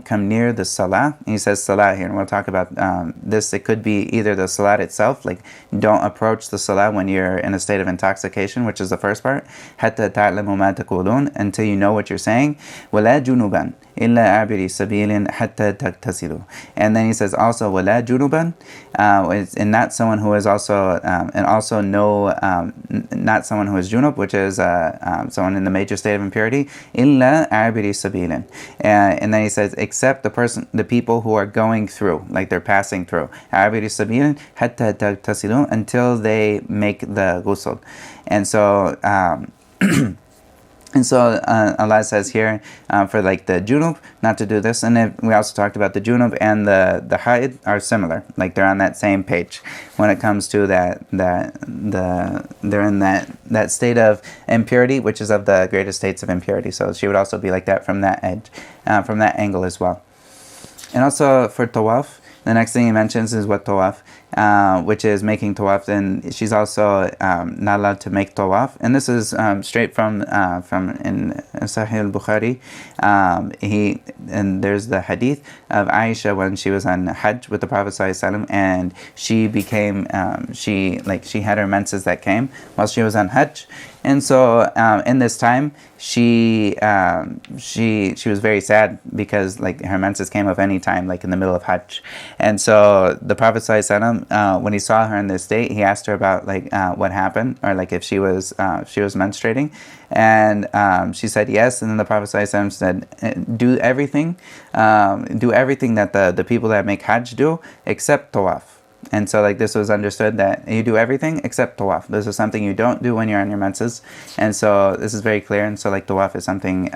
come near the salah. And he says salah here, and we'll talk about this. It could be either the salat itself, like don't approach the salah when you're in a state of intoxication, which is the first part, hatta ta'lamu ma taqulun, until you know what you're saying, wala junuban illa abiri sabilin hatta tagtasilu. And then he says also wala junuban, and not someone who is also and also no not someone who is junub, which is someone in the major state of impurity, illa abiri sabilin. And then he says except the people who are going through, like they're passing through, abiri sabilin hatta tagtasilu, until they make the ghusl. And so And so Allah says here for like the junub not to do this. And then we also talked about the junub and the haid are similar, like they're on that same page when it comes to they're in that state of impurity, which is of the greatest states of impurity. So she would also be like that from that edge, from that angle as well. And also for tawaf, the next thing he mentions is what tawaf. which is making tawaf, and she's also not allowed to make tawaf. And this is straight from in Sahih al-Bukhari. And there's the hadith of Aisha when she was on Hajj with the Prophet ﷺ, and she became she had her menses that came while she was on Hajj. And so in this time, she was very sad because like her menses came up any time, like in the middle of Hajj. And so the Prophet ﷺ, when he saw her in this state, he asked her about like what happened, or like if she was menstruating, and she said yes. And then the Prophet ﷺ said, do everything that the people that make Hajj do except tawaf. And so like this was understood that you do everything except tawaf. This is something you don't do when you're on your menses. And so this is very clear. And so like tawaf is something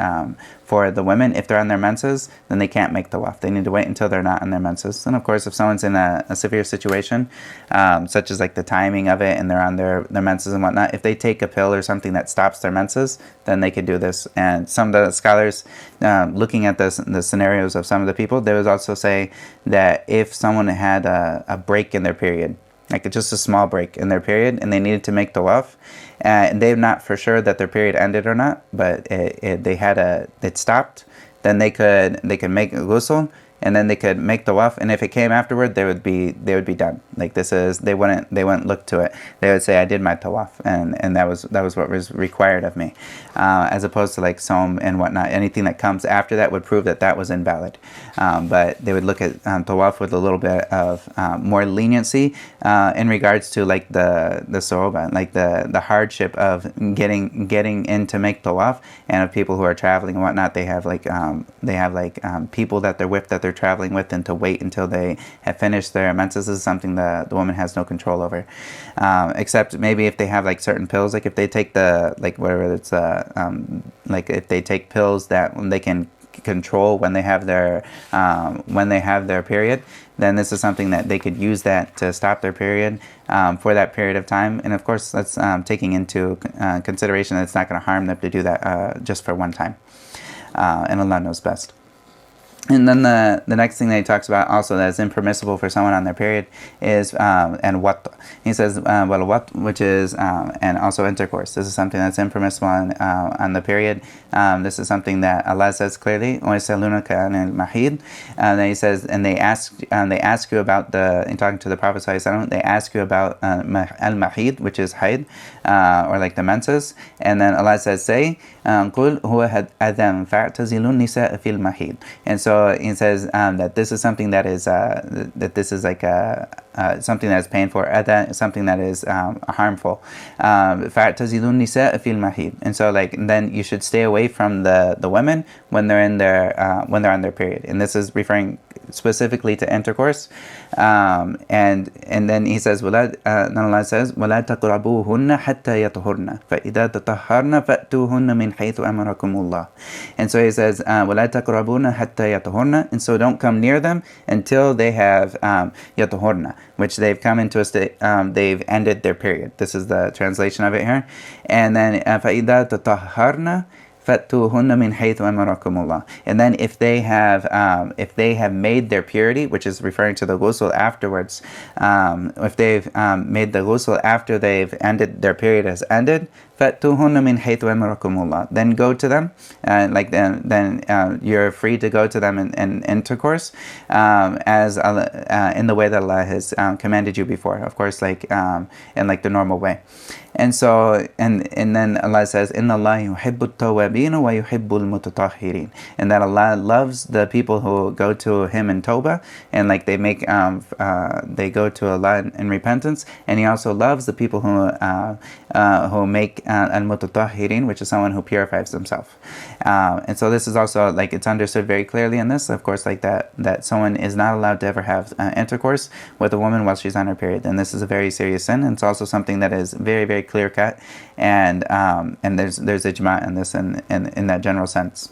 for the women. If they're on their menses, then they can't make tawaf. They need to wait until they're not on their menses. And of course, if someone's in a severe situation, such as like the timing of it and they're on their menses and whatnot, if they take a pill or something that stops their menses, then they could do this. And some of the scholars, looking at the scenarios of some of the people, they would also say that if someone had a break in their period, like just a small break in their period, and they needed to make tawaf, and they're not for sure that their period ended or not, but it stopped, then they could make ghusl, and then they could make tawaf, and if it came afterward, they would be done. Like this is, they wouldn't look to it. They would say, I did my tawaf, and that was what was required of me, as opposed to like som and whatnot. Anything that comes after that would prove that was invalid. But they would look at tawaf with a little bit of more leniency in regards to like the soroba, like the hardship of getting in to make tawaf, and of people who are traveling and whatnot. They have people that they're with, that they're traveling with, and to wait until they have finished their menses is something the woman has no control over, except maybe if they have like certain pills, like if they take like if they take pills that they can control when they have their period, then this is something that they could use that to stop their period for that period of time. And of course, that's taking into consideration that it's not going to harm them to do that just for one time, and Allah knows best. And then the next thing that he talks about also that is impermissible for someone on their period is and what he says what, which is and also intercourse. This is something that's impermissible on the period. This is something that Allah says clearly. And then he says, and they ask you about in talking to the Prophet ﷺ, they ask you about al-mahid, which is haid, or like the menses. And then Allah says, say, قُلْ هُوَ أَذًى فَاعْتَزِلُوا النِّسَاءَ فِي الْمَحِيضِ. And so he says that this is something that is something that is painful, something that is harmful. فَاعْتَزِلُوا النِّسَاءَ فِي الْمَحِيضِ. And so like then you should stay away from the women when they're on their period. And this is referring specifically to intercourse. And then he says, Allah says, وَلَا تَقْرَبُوهُنَّ حَتَّى يَطْهُرْنَ فَإِذَا تَطَهَّرْنَ فَأْتُوهُنَّ مِنْ حَيْثُ أَمَرَكُمُ اللَّهُ. And so he says, وَلَا تَقْرَبُونَ حَتَّى يَطْهُرْنَ. And so don't come near them until they have يَطْهُرْنَ, which they've come into a state, they've ended their period. This is the translation of it here. And then فَإِذَا تَطَهَّرْنَ فَأْتُوهُنَّ مِنْ حَيْثُ أَمَرَكُمُ اللَّهُ. And then if they have made their purity, which is referring to the ghusl afterwards, if they've made the ghusl after they've ended their period has ended, فَأْتُوهُنَّ مِنْ حَيْثُ أَمَرَكُمُ اللَّهُ. Then go to them, then you're free to go to them in intercourse, as in the way that Allah has commanded you before. Of course, like in like the normal way. And so, and then Allah says, إِنَّ اللَّهَ يُحِبُّ التَّوَّابِينَ وَيُحِبُّ الْمُتَطَهِّرِينَ. And that Allah loves the people who go to Him in tawbah, and like they they go to Allah in repentance, and He also loves the people who make al-mutatahhirin, which is someone who purifies themselves. And so this is also like it's understood very clearly in this, of course, like that someone is not allowed to ever have intercourse with a woman while she's on her period, and this is a very serious sin. And it's also something that is very, very clear cut, and there's ijma in this in that general sense.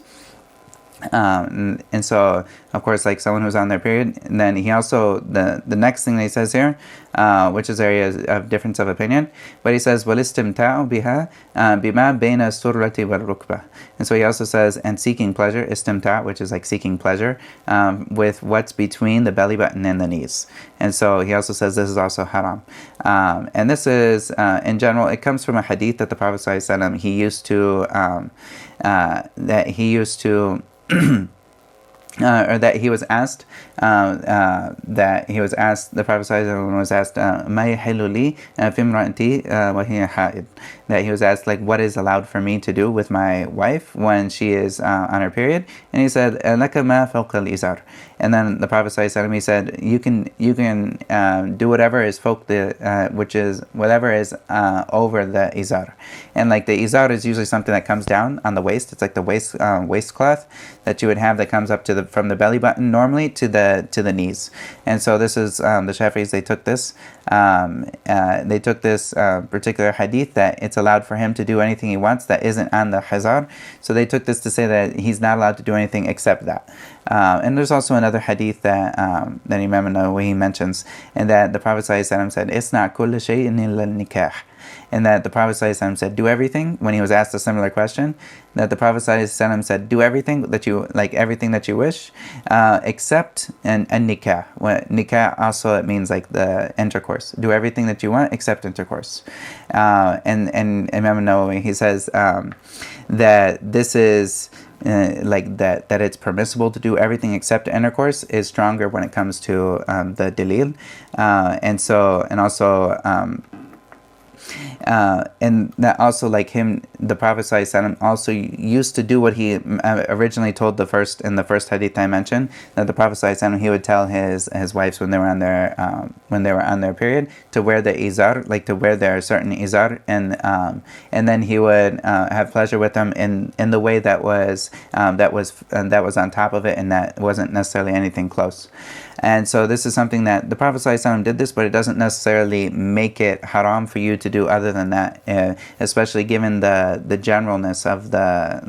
And so, of course, like someone who's on their period. And then he also, the next thing that he says here, which is areas of difference of opinion, but he says, وَالِاسْتِمْتَاعُ بِهَا بِمَا بَيْنَ السُّرَّةِ وَالرُّكْبَةِ. And so he also says, and seeking pleasure, istimta', which is like seeking pleasure, with what's between the belly button and the knees. And so he also says this is also haram. And this is, in general, it comes from a hadith that the Prophet ﷺ, he used to, or that he was asked, the Prophet ﷺ was asked, مَا يَحِلُّ لِي فِي امْرَأَتِي وَهِيَ حَائِض, that he was asked, like, what is allowed for me to do with my wife when she is on her period? And he said, لَكَ مَا فَوْقَ الْإِزَارِ. And then the Prophet ﷺ, he said, you can do whatever is which is whatever is over the izar. And like the izar is usually something that comes down on the waist. It's like the waistcloth that you would have that comes up from the belly button normally to the knees. And so this is the Shafi'is, they took this particular hadith that it's allowed for him to do anything he wants that isn't on the hazar. So they took this to say that he's not allowed to do anything except that. And there's also another hadith that Imam Nawawi mentions, and that the Prophet ﷺ said, "Isna kull shay'in illa nikah." And that the Prophet ﷺ said, do everything, when he was asked a similar question, that the Prophet ﷺ said, do everything that you wish, except and nikah. Nikah also, it means like the intercourse. Do everything that you want except intercourse. And Imam Nawawi, he says that this is that it's permissible to do everything except intercourse is stronger when it comes to the dalil, and also and that also, like him, the Prophet ﷺ also used to do what he originally told in the first hadith I mentioned, that the Prophet ﷺ, he would tell his wives when they were on their period to wear the izar, like to wear their certain izar, and then he would have pleasure with them in the way that was on top of it, and that wasn't necessarily anything close. And so this is something that the Prophet ﷺ did this, but it doesn't necessarily make it haram for you to do other than that, especially given the generalness of the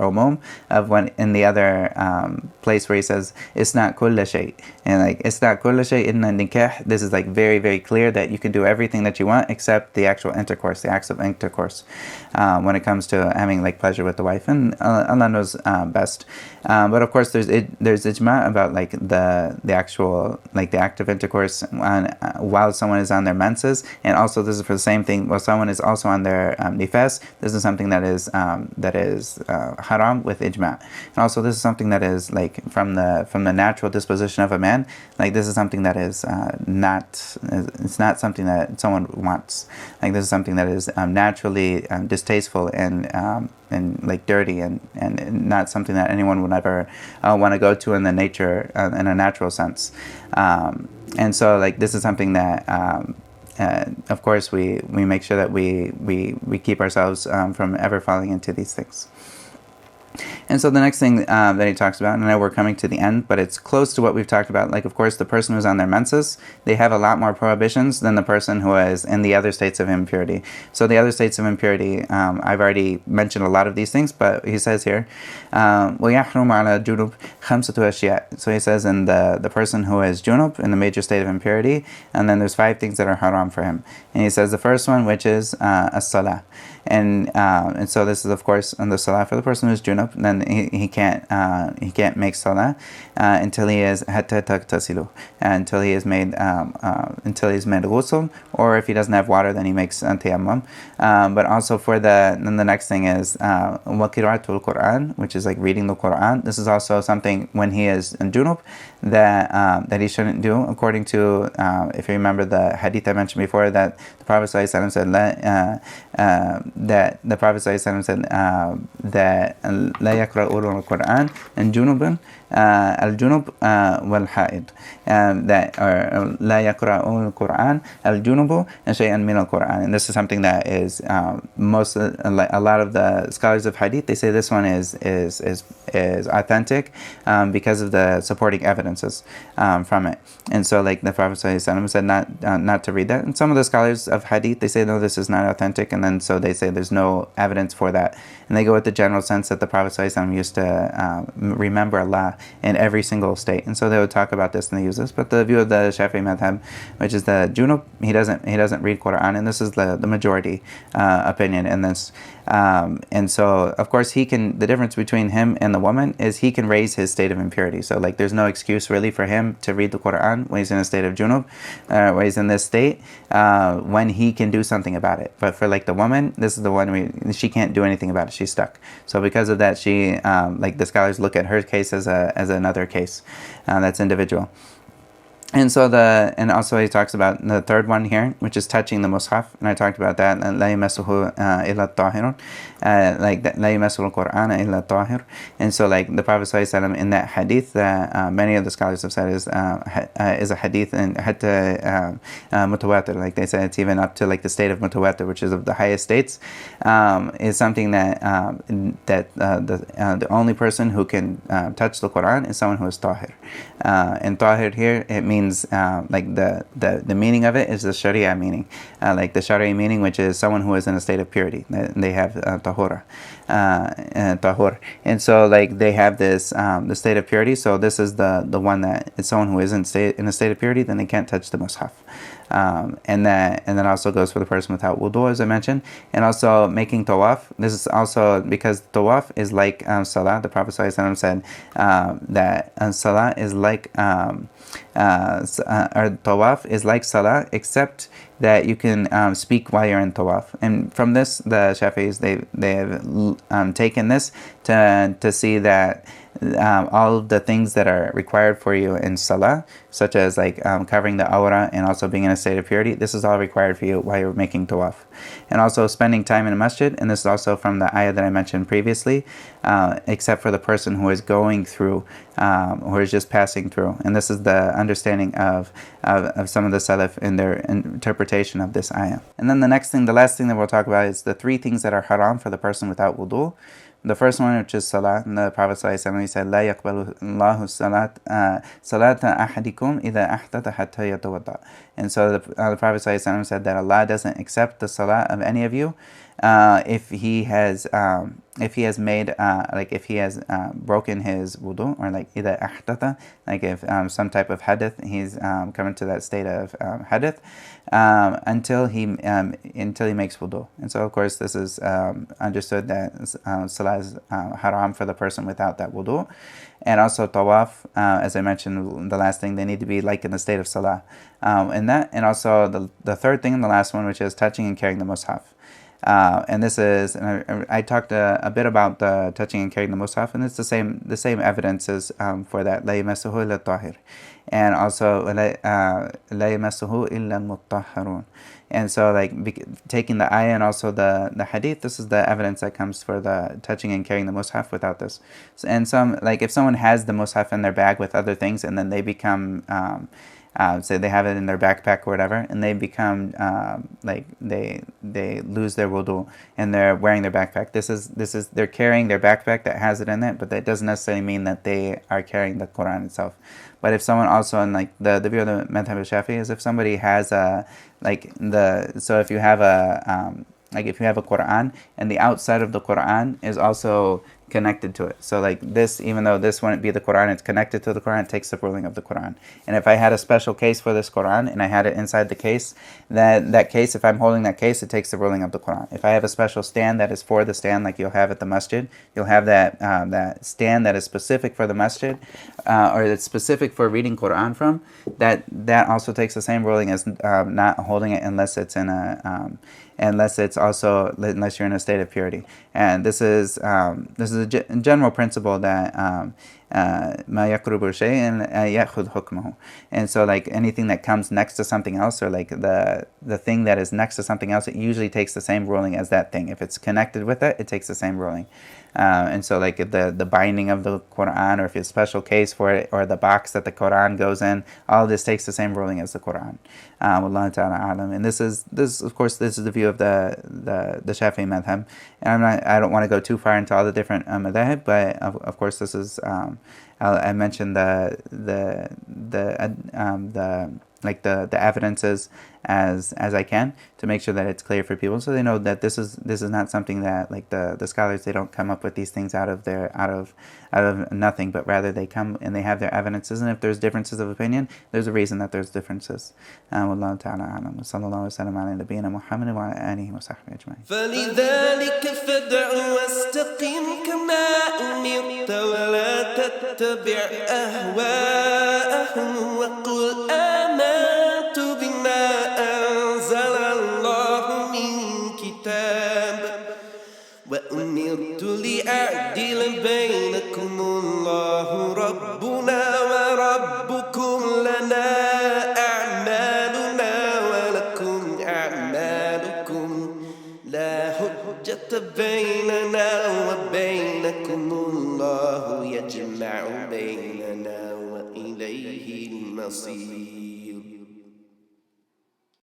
umum of when in the other place where he says it's not kulla shay, and like it's not kulla shay inna nikah. This is like very, very clear that you can do everything that you want except the actual intercourse, the acts of intercourse, when it comes to having like pleasure with the wife, and Allah knows best. But of course there's ijma about like the actual, like the act of intercourse while someone is on their menses, and also this is for the same thing while someone is also on their nifas. This is something that is haram with ijma, and also this is something that is like from the natural disposition of a man. Like this is something that is it's not something that someone wants. Like this is something that is naturally distasteful and like dirty, and not something that anyone would ever want to go to in the nature, in a natural sense. And so like this is something that of course we make sure that we keep ourselves from ever falling into these things. And so the next thing that he talks about, and I know we're coming to the end, but it's close to what we've talked about. Like, of course, the person who's on their menses, they have a lot more prohibitions than the person who is in the other states of impurity. So the other states of impurity, I've already mentioned a lot of these things, but he says here, وَيَحْرُمُ عَلَى جُنُوب خَمْسَةُ أَشْيَاء. So he says in the person who is junub, in the major state of impurity, and then there's 5 things that are haram for him. And he says the first one, which is as-salah. And so this is, of course, on the salah for the person who's junub. Then he can't make salah until he is hatta tagtasilu, until he is made ghusl, or if he doesn't have water, then he makes tayammum. But also then the next thing is wa qira'atul Quran, which is like reading the Quran. This is also something when he is in junub that he shouldn't do, according to if you remember the hadith I mentioned before, that the Prophet ﷺ said that the Prophet ﷺ said that لا يقرأ القرآن and junubun الجنوب والحائض that or لا يقرأ القرآن الجنوب شيئا من القرآن. And this is something that is a lot of the scholars of hadith, they say this one is authentic because of the supporting evidences from it. And so like the Prophet ﷺ said not to read that. And some of the scholars of hadith, they say no, this is not authentic, and then so they say there's no evidence for that. And they go with the general sense that the Prophet ﷺ used to remember Allah in every single state. And so they would talk about this and they use this. But the view of the Shafi'i madhab, which is the junub, he doesn't read Quran, and this is the majority opinion in this. And so of course the difference between him and the woman is he can raise his state of impurity. So like there's no excuse really for him to read the Quran when he's in a state of junub, when he's in this state, when he can do something about it. But for like the woman, this is the one she can't do anything about it. She's stuck. So because of that, she like the scholars look at her case as another case that's individual. And so also he talks about the third one here, which is touching the mushaf, and I talked about that. لا يمسه إلا الطاهرون, like لا يمسه القرآن إلا الطاهر. And so like the Prophet ﷺ in that hadith that many of the scholars have said is a hadith and حتى mutawatir, like they say it's even up to like the state of mutawatir, which is of the highest states, is something that the only person who can touch the Quran is someone who is tahir. And tahir here, it means like the meaning of it is the Sharia meaning, like the Sharia meaning, which is someone who is in a state of purity. They have tahur, and so like they have this the state of purity. So this is the one that is someone who isn't in a state of purity, then they can't touch the mushaf. And that also goes for the person without wudu, as I mentioned, and also making tawaf. This is also because tawaf is like salah. The Prophet ﷺ said that salah is like or tawaf is like salah, except that you can speak while you're in tawaf. And from this, the Shafi'is they have taken this to see that all of the things that are required for you in salah, such as like covering the awra and also being in a state of purity, this is all required for you while you're making tawaf. And also spending time in a masjid, and this is also from the ayah that I mentioned previously, except for the person who is going through, who is just passing through. And this is the understanding of some of the Salaf in their interpretation of this ayah. And then the last thing that we'll talk about is the three things that are haram for the person without wudu. The first one, which is salah, and the Prophet ﷺ said, لا يقبل الله صلاة أحدكم إذا أحدث حتى يتوضأ. And so the Prophet ﷺ said that Allah doesn't accept the salah of any of you if he has made if he has broken his wudu, or like إذا أحدث, like if some type of hadith, he's coming to that state of hadith until he makes wudu. And so of course this is understood that salah is haram for the person without that wudu. And also tawaf, as I mentioned, the last thing, they need to be like in the state of salah. And also the third thing and the last one, which is touching and carrying the mushaf. And this is, and I talked a bit about the touching and carrying the mushaf, and it's the same evidences for that. لا يمسه إلا الطاهر, and also لا يمسه إلا المطهرون. And so like taking the ayah and also the hadith, this is the evidence that comes for the touching and carrying the mushaf without this. And some, like if someone has the mushaf in their bag with other things, and then they become say they have it in their backpack or whatever, and they become like they lose their wudu and they're wearing their backpack. This is they're carrying their backpack that has it in it, but that doesn't necessarily mean that they are carrying the Quran itself. But if someone also, in like the view of the Mutn Abu Shujaa is if somebody has if you have a Quran and the outside of the Quran is also connected to it. So like this, even though this wouldn't be the Quran, it's connected to the Quran, it takes the ruling of the Quran. And if I had a special case for this Quran and I had it inside the case, that case, if I'm holding that case, it takes the ruling of the Quran. If I have a special stand that is for the stand, like you'll have at the masjid, you'll have that stand that is specific for the masjid, or it's specific for reading Quran from, that also takes the same ruling as not holding it unless it's in unless you're in a state of purity. And this is a general principle that ما يقرب شيء يأخذ حكمه. And so like anything that comes next to something else, or like the thing that is next to something else, it usually takes the same ruling as that thing. If it's connected with it, it takes the same ruling. And so like the binding of the Quran, or if it's a special case for it, or the box that the Quran goes in, all of this takes the same ruling as the Quran. Wallahu ta'ala a'lam. And this is of course this is the view of the Shafi'i madhab. And I don't want to go too far into all the different madhab, but of course this is I mentioned the evidences as I can, to make sure that it's clear for people, so they know that this is not something that like the scholars, they don't come up with these things out of nothing, but rather they come and they have their evidences, and if there's differences of opinion, there's a reason that there's differences. Wallahu ta'ala a'lam. Sallallahu alaihi wa sallam ala nabiyyina Muhammad wa ala alihi wa sahbihi ajma'in. فلذلك فادع واستقم كما أمرت ولا تتبع أهواءهم وقل آمنت بما أنزل الله من كتاب وأمرت لأعدل بينكم الله ربنا وربكم لنا أعمالنا ولكم أعمالكم لا حجة بيننا وبينكم الله يجمع بيننا وإليه المصير.